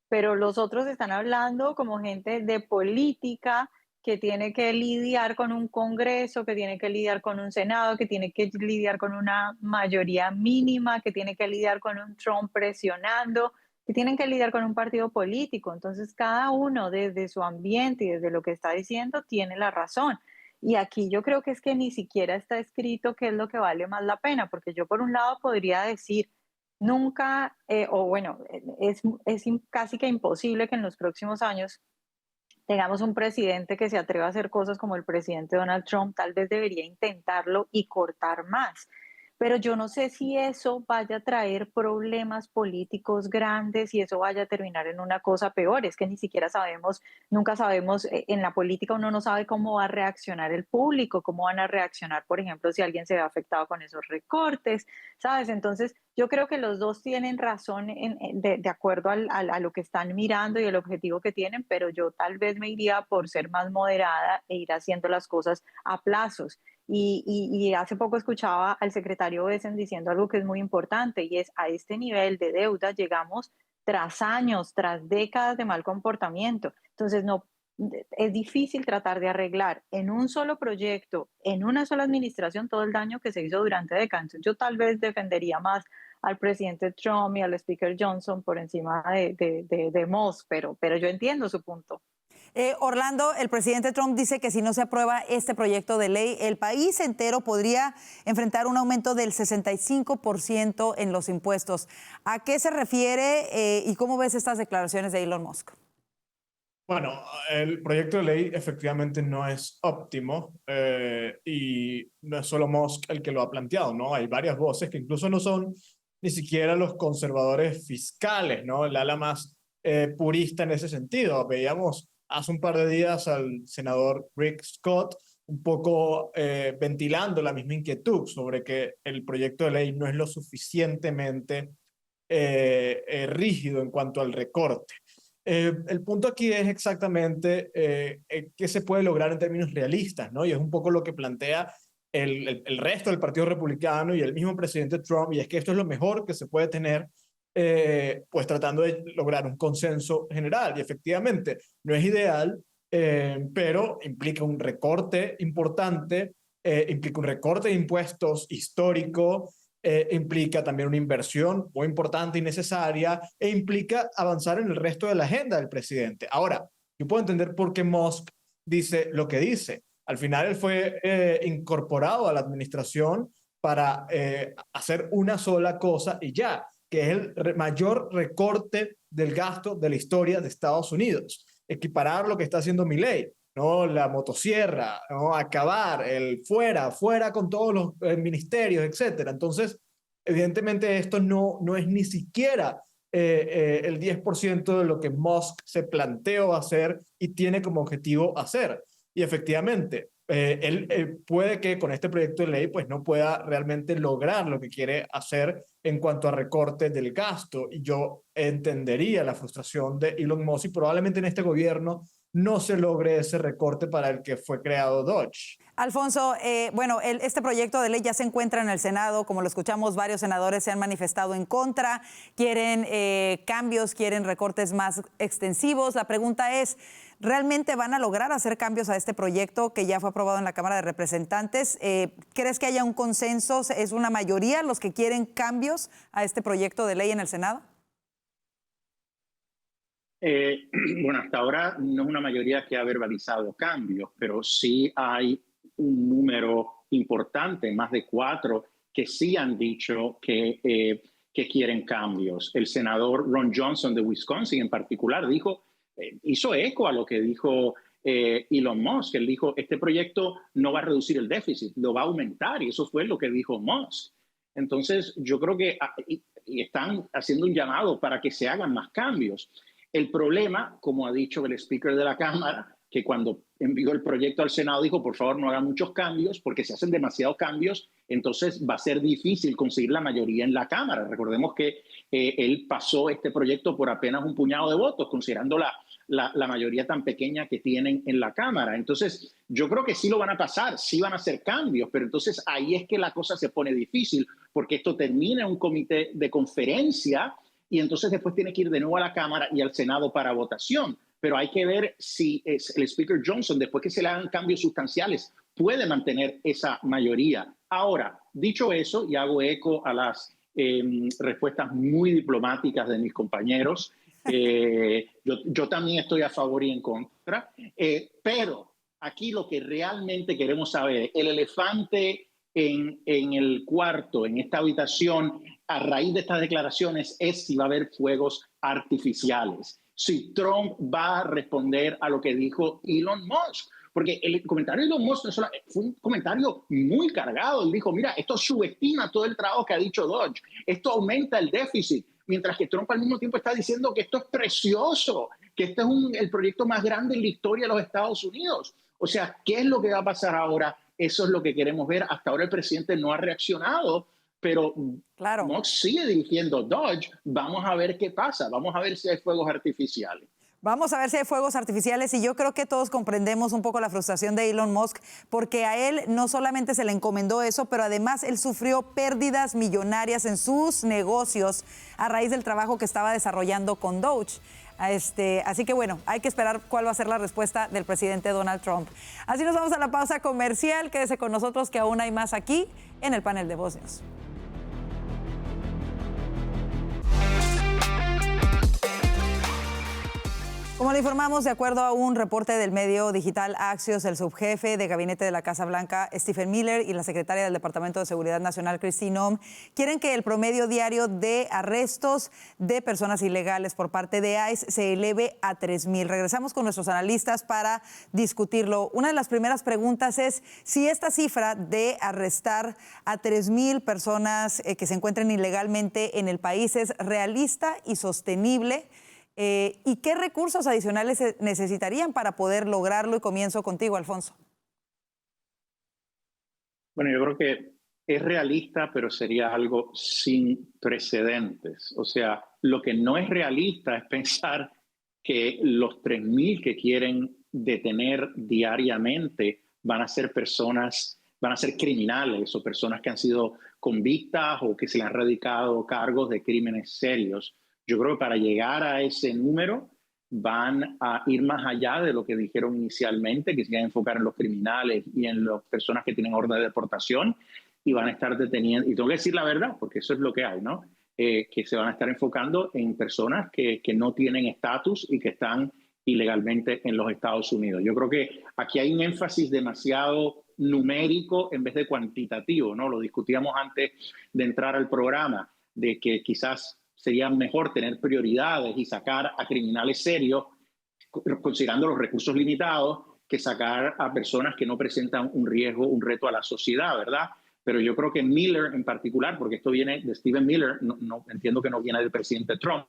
pero los otros están hablando como gente de política que tiene que lidiar con un Congreso, que tiene que lidiar con un Senado, que tiene que lidiar con una mayoría mínima, que tiene que lidiar con un Trump presionando, que tienen que lidiar con un partido político. Entonces, cada uno desde su ambiente y desde lo que está diciendo tiene la razón. Y aquí yo creo que es que ni siquiera está escrito qué es lo que vale más la pena, porque yo por un lado podría decir, nunca, es casi que imposible que en los próximos años tengamos un presidente que se atreva a hacer cosas como el presidente Donald Trump. Tal vez debería intentarlo y cortar más. Pero yo no sé si eso vaya a traer problemas políticos grandes y eso vaya a terminar en una cosa peor. Es que ni siquiera sabemos, nunca sabemos, en la política uno no sabe cómo va a reaccionar el público, cómo van a reaccionar, por ejemplo, si alguien se ve afectado con esos recortes, ¿sabes? Entonces, yo creo que los dos tienen razón de acuerdo a lo que están mirando y el objetivo que tienen, pero yo tal vez me iría por ser más moderada e ir haciendo las cosas a plazos. Y hace poco escuchaba al secretario Bessent diciendo algo que es muy importante, y es: a este nivel de deuda llegamos tras años, tras décadas de mal comportamiento. Entonces, no, es difícil tratar de arreglar en un solo proyecto, en una sola administración, todo el daño que se hizo durante décadas. Entonces, yo tal vez defendería más al presidente Trump y al speaker Johnson por encima de Musk, pero yo entiendo su punto.
Orlando, el presidente Trump dice que si no se aprueba este proyecto de ley, el país entero podría enfrentar un aumento del 65% en los impuestos. ¿A qué se refiere y cómo ves estas declaraciones de Elon Musk?
Bueno, el proyecto de ley efectivamente no es óptimo y no es solo Musk el que lo ha planteado, ¿no? Hay varias voces que incluso no son ni siquiera los conservadores fiscales, ¿no? El ala más purista en ese sentido. Veíamos hace un par de días al senador Rick Scott un poco ventilando la misma inquietud sobre que el proyecto de ley no es lo suficientemente rígido en cuanto al recorte. El punto aquí es exactamente qué se puede lograr en términos realistas, ¿no? Y es un poco lo que plantea el resto del Partido Republicano y el mismo presidente Trump, y es que esto es lo mejor que se puede tener pues tratando de lograr un consenso general. Y efectivamente, no es ideal, pero implica un recorte importante, implica un recorte de impuestos histórico, implica también una inversión muy importante y necesaria, e implica avanzar en el resto de la agenda del presidente. Ahora, yo puedo entender por qué Musk dice lo que dice. Al final él fue incorporado a la administración para hacer una sola cosa y ya, que es el mayor recorte del gasto de la historia de Estados Unidos. Equiparar lo que está haciendo Milei, ¿no? La motosierra, ¿no? Acabar el fuera con todos los ministerios, etcétera. Entonces, evidentemente esto no es ni siquiera el 10% de lo que Musk se planteó hacer y tiene como objetivo hacer. Y efectivamente, él puede que con este proyecto de ley pues no pueda realmente lograr lo que quiere hacer en cuanto a recorte del gasto. Y yo entendería la frustración de Elon Musk y probablemente en este gobierno no se logre ese recorte para el que fue creado Doge.
Alfonso, bueno, este proyecto de ley ya se encuentra en el Senado. Como lo escuchamos, varios senadores se han manifestado en contra, quieren cambios, quieren recortes más extensivos. La pregunta es, ¿realmente van a lograr hacer cambios a este proyecto que ya fue aprobado en la Cámara de Representantes? ¿Crees que haya un consenso? ¿Es una mayoría los que quieren cambios a este proyecto de ley en el Senado?
Bueno, hasta ahora no es una mayoría que ha verbalizado cambios, pero sí hay un número importante, más de 4, que sí han dicho que quieren cambios. El senador Ron Johnson de Wisconsin en particular hizo eco a lo que dijo Elon Musk. Él dijo, este proyecto no va a reducir el déficit, lo va a aumentar, y eso fue lo que dijo Musk. Entonces, yo creo que y están haciendo un llamado para que se hagan más cambios. El problema, como ha dicho el speaker de la Cámara, que cuando envió el proyecto al Senado dijo, por favor, no hagan muchos cambios, porque si hacen demasiados cambios, entonces va a ser difícil conseguir la mayoría en la Cámara. Recordemos que él pasó este proyecto por apenas un puñado de votos, considerando la mayoría tan pequeña que tienen en la Cámara. Entonces, yo creo que sí lo van a pasar, sí van a hacer cambios, pero entonces ahí es que la cosa se pone difícil, porque esto termina en un comité de conferencia y entonces después tiene que ir de nuevo a la Cámara y al Senado para votación. Pero hay que ver si el Speaker Johnson, después que se le hagan cambios sustanciales, puede mantener esa mayoría. Ahora, dicho eso, y hago eco a las respuestas muy diplomáticas de mis compañeros, yo también estoy a favor y en contra, pero aquí lo que realmente queremos saber, el elefante en el cuarto, en esta habitación, a raíz de estas declaraciones, es si va a haber fuegos artificiales, si Trump va a responder a lo que dijo Elon Musk. Porque el comentario de Elon Musk fue un comentario muy cargado. Él dijo, mira, esto subestima todo el trabajo que ha dicho Doge, esto aumenta el déficit, mientras que Trump al mismo tiempo está diciendo que esto es precioso, que este es el proyecto más grande en la historia de los Estados Unidos. O sea, ¿qué es lo que va a pasar ahora? Eso es lo que queremos ver. Hasta ahora el presidente no ha reaccionado, pero
claro,
Musk sigue dirigiendo Doge. Vamos a ver qué pasa. Vamos a ver si hay fuegos artificiales.
Vamos a ver si hay fuegos artificiales y yo creo que todos comprendemos un poco la frustración de Elon Musk porque a él no solamente se le encomendó eso, pero además él sufrió pérdidas millonarias en sus negocios a raíz del trabajo que estaba desarrollando con Doge. Así que bueno, hay que esperar cuál va a ser la respuesta del presidente Donald Trump. Así nos vamos a la pausa comercial. Quédese con nosotros que aún hay más aquí en el panel de Voz News. Como le informamos, de acuerdo a un reporte del medio digital Axios, el subjefe de gabinete de la Casa Blanca, Stephen Miller, y la secretaria del Departamento de Seguridad Nacional, Kristi Noem, quieren que el promedio diario de arrestos de personas ilegales por parte de ICE se eleve a 3,000. Regresamos con nuestros analistas para discutirlo. Una de las primeras preguntas es si esta cifra de arrestar a 3,000 personas que se encuentren ilegalmente en el país es realista y sostenible. ¿Y qué recursos adicionales se necesitarían para poder lograrlo? Y comienzo contigo, Alfonso.
Bueno, yo creo que es realista, pero sería algo sin precedentes. O sea, lo que no es realista es pensar que los 3,000 que quieren detener diariamente van a ser personas van a ser criminales o personas que han sido convictas o que se le han radicado cargos de crímenes serios. Yo creo que para llegar a ese número van a ir más allá de lo que dijeron inicialmente, que se van a enfocar en los criminales y en las personas que tienen orden de deportación, y van a estar deteniendo, y tengo que decir la verdad, porque eso es lo que hay, ¿no? Que se van a estar enfocando en personas que no tienen estatus y que están ilegalmente en los Estados Unidos. Yo creo que aquí hay un énfasis demasiado numérico en vez de cuantitativo, ¿no? Lo discutíamos antes de entrar al programa, de que quizás sería mejor tener prioridades y sacar a criminales serios, considerando los recursos limitados, que sacar a personas que no presentan un riesgo, un reto a la sociedad, ¿verdad? Pero yo creo que Miller en particular, porque esto viene de Stephen Miller, no entiendo que no viene del presidente Trump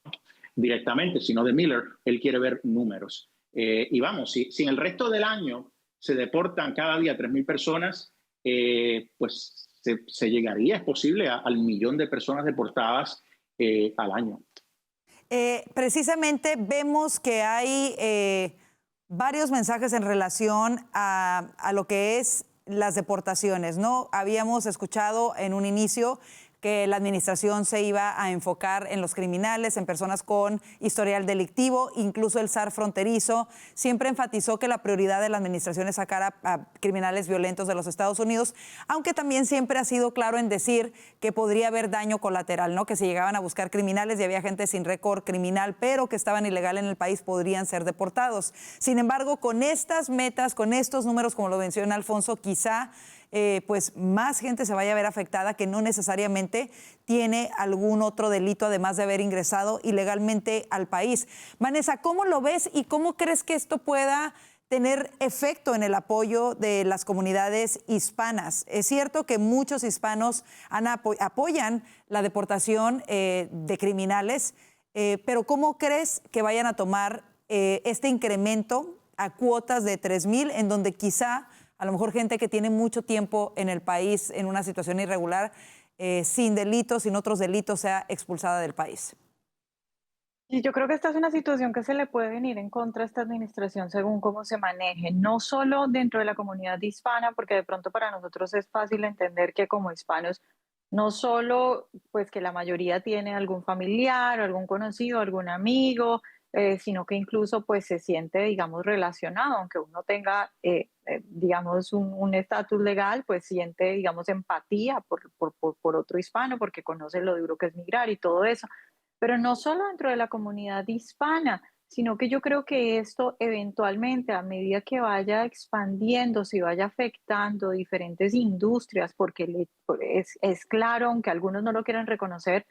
directamente, sino de Miller, él quiere ver números. Y vamos, si en el resto del año se deportan cada día 3,000 personas, pues se llegaría, es posible, al 1,000,000 de personas deportadas al año.
Precisamente vemos que hay varios mensajes en relación a lo que es las deportaciones, ¿no? Habíamos escuchado en un inicio que la administración se iba a enfocar en los criminales, en personas con historial delictivo, incluso el SAR fronterizo siempre enfatizó que la prioridad de la administración es sacar a criminales violentos de los Estados Unidos, aunque también siempre ha sido claro en decir que podría haber daño colateral, ¿no? Que si llegaban a buscar criminales y había gente sin récord criminal, pero que estaban ilegal en el país, podrían ser deportados. Sin embargo, con estas metas, con estos números, como lo menciona Alfonso, quizá pues más gente se vaya a ver afectada que no necesariamente tiene algún otro delito además de haber ingresado ilegalmente al país. Vanessa, ¿cómo lo ves y cómo crees que esto pueda tener efecto en el apoyo de las comunidades hispanas? Es cierto que muchos hispanos apoyan la deportación de criminales, pero ¿cómo crees que vayan a tomar este incremento a cuotas de 3,000 en donde quizá a lo mejor gente que tiene mucho tiempo en el país en una situación irregular, sin delitos, sin otros delitos, sea expulsada del país?
Y yo creo que esta es una situación que se le puede venir en contra a esta administración según cómo se maneje, no solo dentro de la comunidad hispana, porque de pronto para nosotros es fácil entender que como hispanos, no solo pues que la mayoría tiene algún familiar, algún conocido, algún amigo, sino que incluso pues se siente, digamos, relacionado, aunque uno tenga, digamos, un estatus legal, pues siente, digamos, empatía por otro hispano, porque conoce lo duro que es migrar y todo eso. Pero no solo dentro de la comunidad hispana, sino que yo creo que esto eventualmente, a medida que vaya expandiéndose y vaya afectando diferentes industrias, porque es claro, aunque algunos no lo quieran reconocer,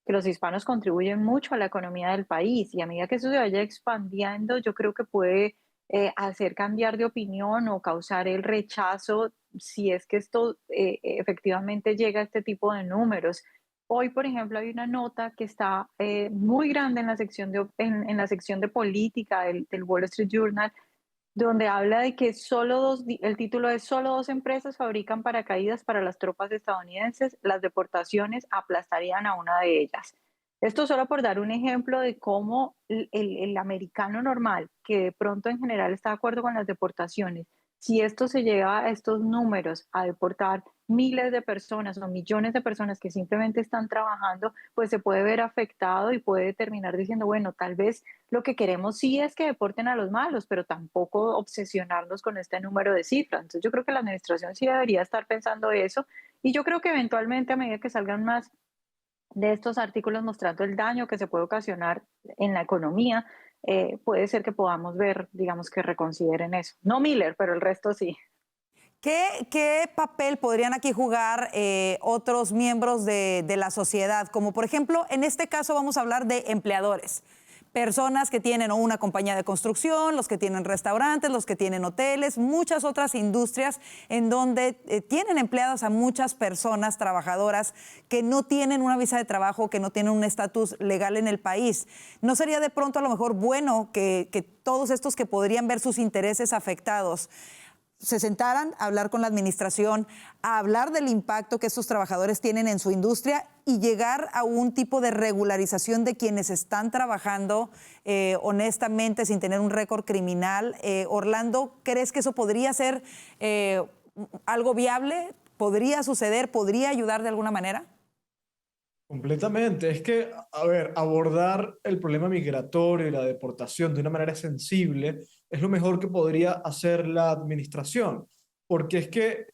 que los hispanos contribuyen mucho a la economía del país, y a medida que eso se vaya expandiendo, yo creo que puede hacer cambiar de opinión o causar el rechazo si es que esto efectivamente llega a este tipo de números. Hoy, por ejemplo, hay una nota que está muy grande en la sección en la sección de política del Wall Street Journal, donde habla de que el título es solo 2 empresas fabrican paracaídas para las tropas estadounidenses, las deportaciones aplastarían a una de ellas. Esto solo por dar un ejemplo de cómo el americano normal, que de pronto en general está de acuerdo con las deportaciones, si esto se llega a estos números, a deportar miles de personas o millones de personas que simplemente están trabajando, pues se puede ver afectado y puede terminar diciendo, bueno, tal vez lo que queremos sí es que deporten a los malos, pero tampoco obsesionarnos con este número de cifras. Entonces yo creo que la administración sí debería estar pensando eso, y yo creo que eventualmente a medida que salgan más de estos artículos mostrando el daño que se puede ocasionar en la economía, puede ser que podamos ver, digamos, que reconsideren eso. No Miller, pero el resto sí.
¿Qué papel podrían aquí jugar otros miembros de la sociedad? Como por ejemplo, en este caso vamos a hablar de empleadores. Personas que tienen una compañía de construcción, los que tienen restaurantes, los que tienen hoteles, muchas otras industrias en donde tienen empleadas a muchas personas trabajadoras que no tienen una visa de trabajo, que no tienen un estatus legal en el país. ¿No sería de pronto a lo mejor bueno que todos estos que podrían ver sus intereses afectados se sentaran a hablar con la administración, a hablar del impacto que estos trabajadores tienen en su industria y llegar a un tipo de regularización de quienes están trabajando honestamente sin tener un récord criminal? Orlando, ¿crees que eso podría ser algo viable? ¿Podría suceder? ¿Podría ayudar de alguna manera?
Completamente. Es que, a ver, abordar el problema migratorio y la deportación de una manera sensible es lo mejor que podría hacer la administración, porque es que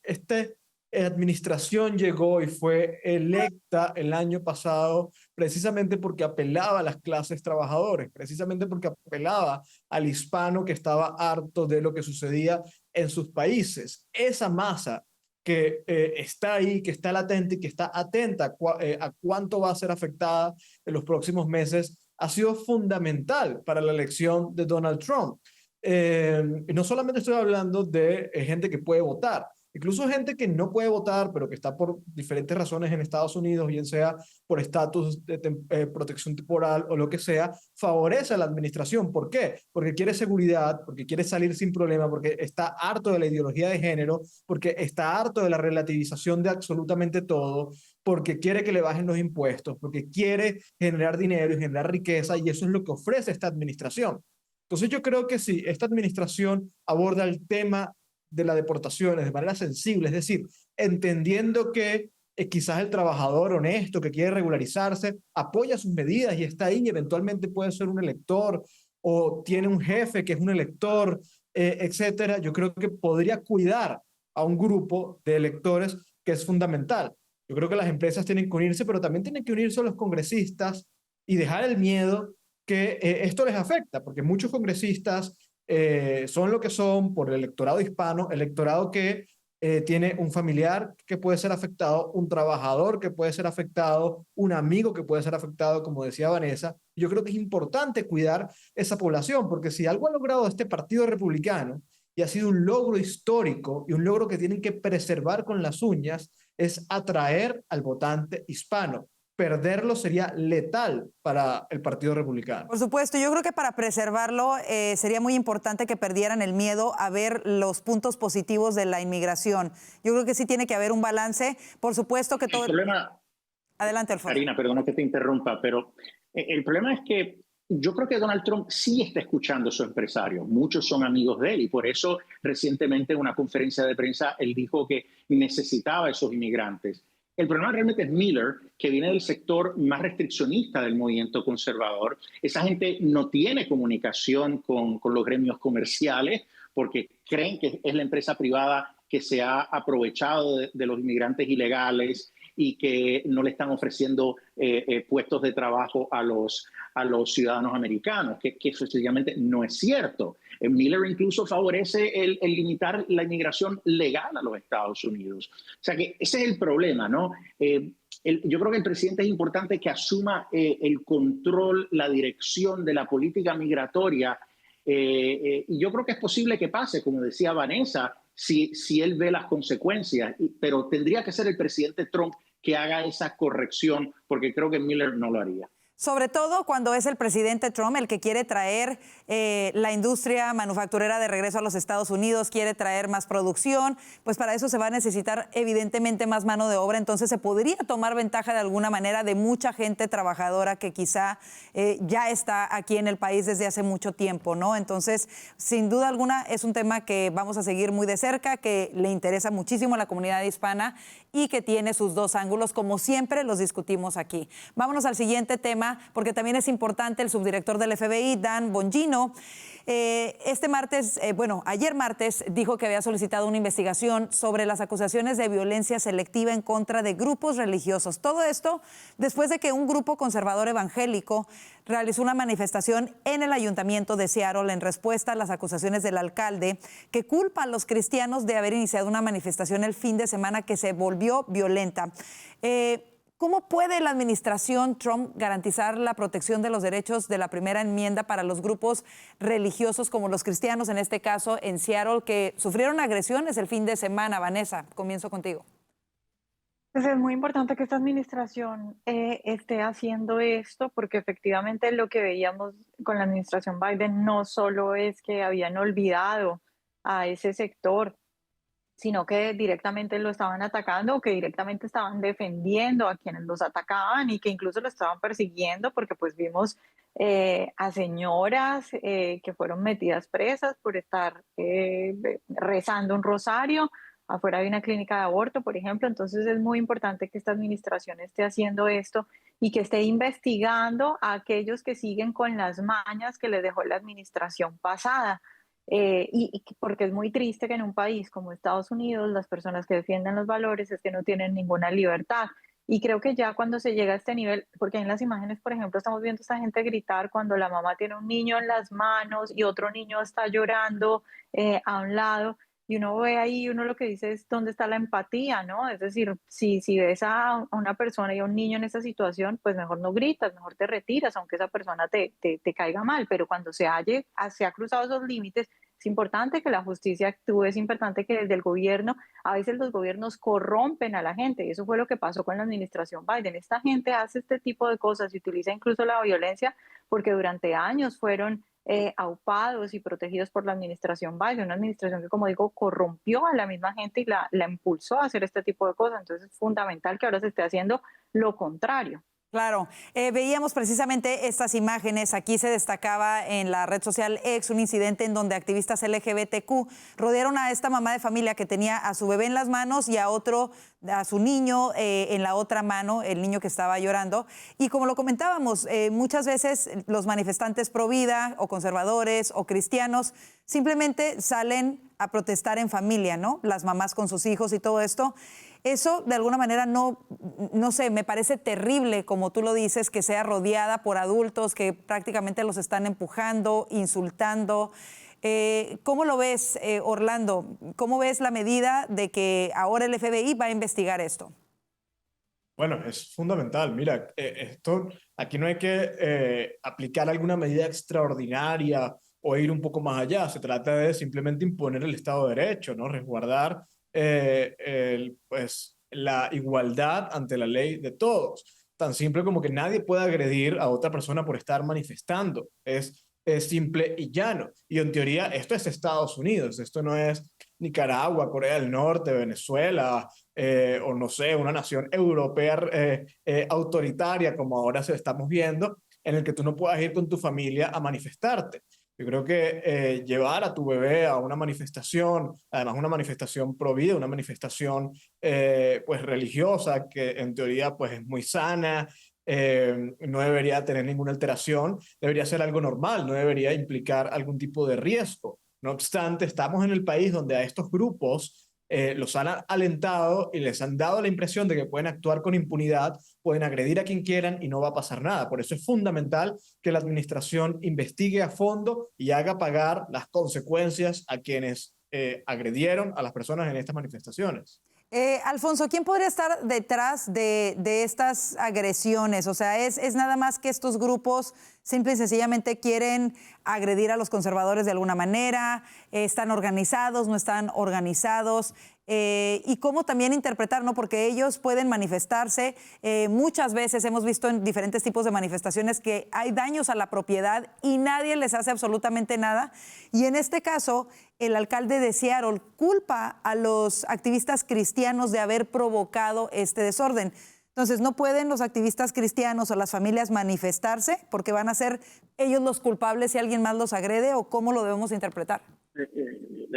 esta administración llegó y fue electa el año pasado precisamente porque apelaba a las clases trabajadoras, precisamente porque apelaba al hispano que estaba harto de lo que sucedía en sus países. Esa masa que está ahí, que está latente y que está atenta a cuánto va a ser afectada en los próximos meses, ha sido fundamental para la elección de Donald Trump. Y no solamente estoy hablando de gente que puede votar, incluso gente que no puede votar, pero que está por diferentes razones en Estados Unidos, bien sea por estatus de protección temporal o lo que sea, favorece a la administración. ¿Por qué? Porque quiere seguridad, porque quiere salir sin problema, porque está harto de la ideología de género, porque está harto de la relativización de absolutamente todo, porque quiere que le bajen los impuestos, porque quiere generar dinero y generar riqueza, y eso es lo que ofrece esta administración. Entonces yo creo que si esta administración aborda el tema de las deportaciones de manera sensible, es decir, entendiendo que quizás el trabajador honesto que quiere regularizarse apoya sus medidas y está ahí y eventualmente puede ser un elector o tiene un jefe que es un elector, etcétera, yo creo que podría cuidar a un grupo de electores que es fundamental. Yo creo que las empresas tienen que unirse, pero también tienen que unirse a los congresistas y dejar el miedo que esto les afecta, porque muchos congresistas son lo que son por el electorado hispano, electorado que tiene un familiar que puede ser afectado, un trabajador que puede ser afectado, un amigo que puede ser afectado, como decía Vanessa. Yo creo que es importante cuidar esa población, porque si algo ha logrado este partido republicano, y ha sido un logro histórico y un logro que tienen que preservar con las uñas, es atraer al votante hispano. Perderlo sería letal para el Partido Republicano.
Por supuesto, yo creo que para preservarlo sería muy importante que perdieran el miedo a ver los puntos positivos de la inmigración. Yo creo que sí tiene que haber un balance. Por supuesto que todo...
El problema...
Adelante, Alfonso.
Karina, perdona que te interrumpa, pero el problema es que yo creo que Donald Trump sí está escuchando a sus empresarios. Muchos son amigos de él y por eso recientemente en una conferencia de prensa él dijo que necesitaba a esos inmigrantes. El problema realmente es Miller, que viene del sector más restriccionista del movimiento conservador. Esa gente no tiene comunicación con los gremios comerciales porque creen que es la empresa privada que se ha aprovechado de los inmigrantes ilegales y que no le están ofreciendo puestos de trabajo a los ciudadanos americanos, que eso sencillamente no es cierto. Miller incluso favorece el limitar la inmigración legal a los Estados Unidos. O sea que ese es el problema, ¿no? Yo creo que el presidente es importante que asuma el control, la dirección de la política migratoria y yo creo que es posible que pase, como decía Vanessa, si él ve las consecuencias, pero tendría que ser el presidente Trump que haga esa corrección, porque creo que Miller no lo haría.
Sobre todo cuando es el presidente Trump el que quiere traer la industria manufacturera de regreso a los Estados Unidos, quiere traer más producción, pues para eso se va a necesitar evidentemente más mano de obra, entonces se podría tomar ventaja de alguna manera de mucha gente trabajadora que quizá ya está aquí en el país desde hace mucho tiempo, ¿no? Entonces, sin duda alguna es un tema que vamos a seguir muy de cerca, que le interesa muchísimo a la comunidad hispana y que tiene sus dos ángulos, como siempre los discutimos aquí. Vámonos al siguiente tema, porque también es importante. El subdirector del FBI, Dan Bongino, ayer martes dijo que había solicitado una investigación sobre las acusaciones de violencia selectiva en contra de grupos religiosos. Todo esto después de que un grupo conservador evangélico realizó una manifestación en el ayuntamiento de Seattle en respuesta a las acusaciones del alcalde, que culpa a los cristianos de haber iniciado una manifestación el fin de semana que se volvió violenta. ¿Cómo puede la administración Trump garantizar la protección de los derechos de la primera enmienda para los grupos religiosos como los cristianos, en este caso en Seattle, que sufrieron agresiones el fin de semana? Vanessa, comienzo contigo.
Pues es muy importante que esta administración esté haciendo esto, porque efectivamente lo que veíamos con la administración Biden no solo es que habían olvidado a ese sector, sino que directamente lo estaban atacando o que directamente estaban defendiendo a quienes los atacaban y que incluso lo estaban persiguiendo, porque pues vimos a señoras que fueron metidas presas por estar rezando un rosario afuera de una clínica de aborto, por ejemplo. Entonces es muy importante que esta administración esté haciendo esto y que esté investigando a aquellos que siguen con las mañas que les dejó la administración pasada. Porque es muy triste que en un país como Estados Unidos las personas que defienden los valores es que no tienen ninguna libertad. Y creo que ya cuando se llega a este nivel, porque en las imágenes, por ejemplo, estamos viendo a esta gente gritar cuando la mamá tiene un niño en las manos y otro niño está llorando a un lado, y uno ve ahí, uno lo que dice es dónde está la empatía, ¿no? Es decir, si ves a una persona y a un niño en esa situación, pues mejor no gritas, mejor te retiras, aunque esa persona te caiga mal, pero cuando se ha cruzado esos límites, es importante que la justicia actúe, es importante que desde el gobierno, a veces los gobiernos corrompen a la gente, y eso fue lo que pasó con la administración Biden. Esta gente hace este tipo de cosas y utiliza incluso la violencia porque durante años fueron aupados y protegidos por la administración Biden, una administración que, como digo, corrompió a la misma gente y la impulsó a hacer este tipo de cosas. Entonces es fundamental que ahora se esté haciendo lo contrario.
Claro, veíamos precisamente estas imágenes. Aquí se destacaba en la red social X un incidente en donde activistas LGBTQ rodearon a esta mamá de familia que tenía a su bebé en las manos y a su niño en la otra mano, el niño que estaba llorando. Y como lo comentábamos, muchas veces los manifestantes pro vida o conservadores o cristianos simplemente salen a protestar en familia, ¿no? Las mamás con sus hijos y todo esto. Eso, de alguna manera, no sé, me parece terrible, como tú lo dices, que sea rodeada por adultos que prácticamente los están empujando, insultando. ¿Cómo lo ves, Orlando? ¿Cómo ves la medida de que ahora el FBI va a investigar esto?
Bueno, es fundamental. Mira, aquí no hay que aplicar alguna medida extraordinaria o ir un poco más allá. Se trata de simplemente imponer el Estado de Derecho, ¿no? Resguardar pues, la igualdad ante la ley de todos. Tan simple como que nadie puede agredir a otra persona por estar manifestando. Es simple y llano. Y en teoría esto es Estados Unidos, esto no es Nicaragua, Corea del Norte, Venezuela, o no sé, una nación europea autoritaria como ahora se estamos viendo, en el que tú no puedas ir con tu familia a manifestarte. Yo creo que llevar a tu bebé a una manifestación, además una manifestación pro vida, una manifestación pues religiosa, que en teoría pues es muy sana, no debería tener ninguna alteración, debería ser algo normal, no debería implicar algún tipo de riesgo. No obstante, estamos en el país donde a estos grupos los han alentado y les han dado la impresión de que pueden actuar con impunidad, pueden agredir a quien quieran y no va a pasar nada. Por eso es fundamental que la administración investigue a fondo y haga pagar las consecuencias a quienes agredieron a las personas en estas manifestaciones.
Alfonso, ¿quién podría estar detrás de estas agresiones? O sea, ¿es nada más que estos grupos simple y sencillamente quieren agredir a los conservadores de alguna manera? ¿Están organizados, no están organizados? Y cómo también interpretar, ¿no? Porque ellos pueden manifestarse. Muchas veces hemos visto en diferentes tipos de manifestaciones que hay daños a la propiedad y nadie les hace absolutamente nada. Y en este caso, el alcalde de Seattle culpa a los activistas cristianos de haber provocado este desorden. Entonces, ¿no pueden los activistas cristianos o las familias manifestarse porque van a ser ellos los culpables si alguien más los agrede, o cómo lo debemos interpretar?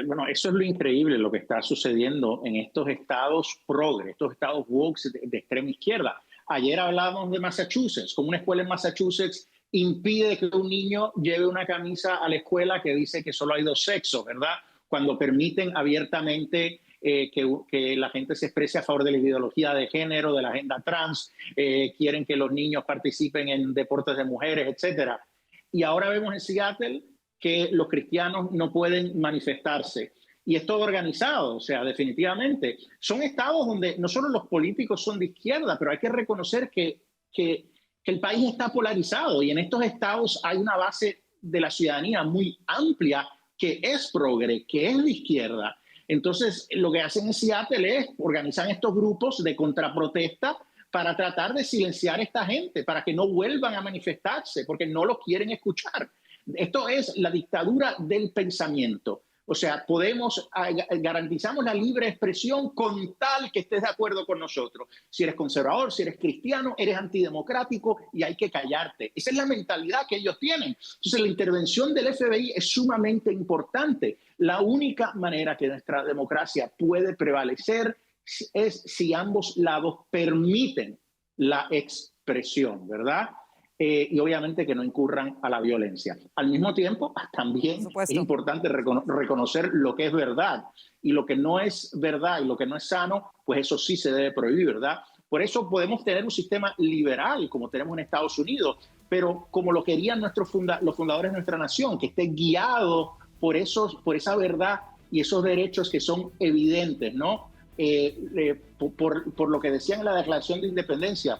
Bueno, eso es lo increíble, lo que está sucediendo en estos estados progres, estos estados woke de extrema izquierda. Ayer hablábamos de Massachusetts, como una escuela en Massachusetts impide que un niño lleve una camisa a la escuela que dice que solo hay dos sexos, ¿verdad? Cuando permiten abiertamente que la gente se exprese a favor de la ideología de género, de la agenda trans, quieren que los niños participen en deportes de mujeres, etc. Y ahora vemos en Seattle que los cristianos no pueden manifestarse. Y es todo organizado, o sea, definitivamente. Son estados donde no solo los políticos son de izquierda, pero hay que reconocer que el país está polarizado, y en estos estados hay una base de la ciudadanía muy amplia que es progre, que es de izquierda. Entonces, lo que hacen en Seattle es organizar estos grupos de contraprotesta para tratar de silenciar a esta gente, para que no vuelvan a manifestarse, porque no lo quieren escuchar. Esto es la dictadura del pensamiento. O sea, garantizamos la libre expresión con tal que estés de acuerdo con nosotros. Si eres conservador, si eres cristiano, eres antidemocrático y hay que callarte. Esa es la mentalidad que ellos tienen. Entonces, la intervención del FBI es sumamente importante. La única manera que nuestra democracia puede prevalecer es si ambos lados permiten la expresión, ¿verdad? Y obviamente que no incurran a la violencia. Al mismo tiempo, también es importante reconocer lo que es verdad y lo que no es verdad y lo que no es sano, pues eso sí se debe prohibir, ¿verdad? Por eso podemos tener un sistema liberal como tenemos en Estados Unidos, pero como lo querían los fundadores de nuestra nación, que esté guiado por esa verdad y esos derechos que son evidentes, ¿no? Por lo que decían en la Declaración de Independencia,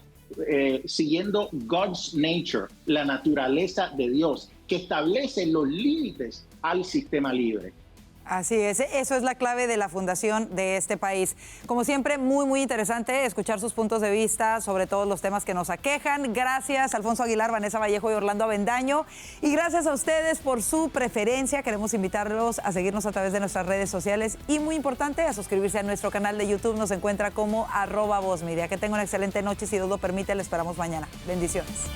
siguiendo God's nature, la naturaleza de Dios, que establece los límites al sistema libre.
Así es, eso es la clave de la fundación de este país. Como siempre, muy, muy interesante escuchar sus puntos de vista sobre todos los temas que nos aquejan. Gracias, Alfonso Aguilar, Vanessa Vallejo y Orlando Avendaño. Y gracias a ustedes por su preferencia. Queremos invitarlos a seguirnos a través de nuestras redes sociales y, muy importante, a suscribirse a nuestro canal de YouTube. Nos encuentra como @VozMedia. Que tenga una excelente noche. Si Dios lo permite, le esperamos mañana. Bendiciones.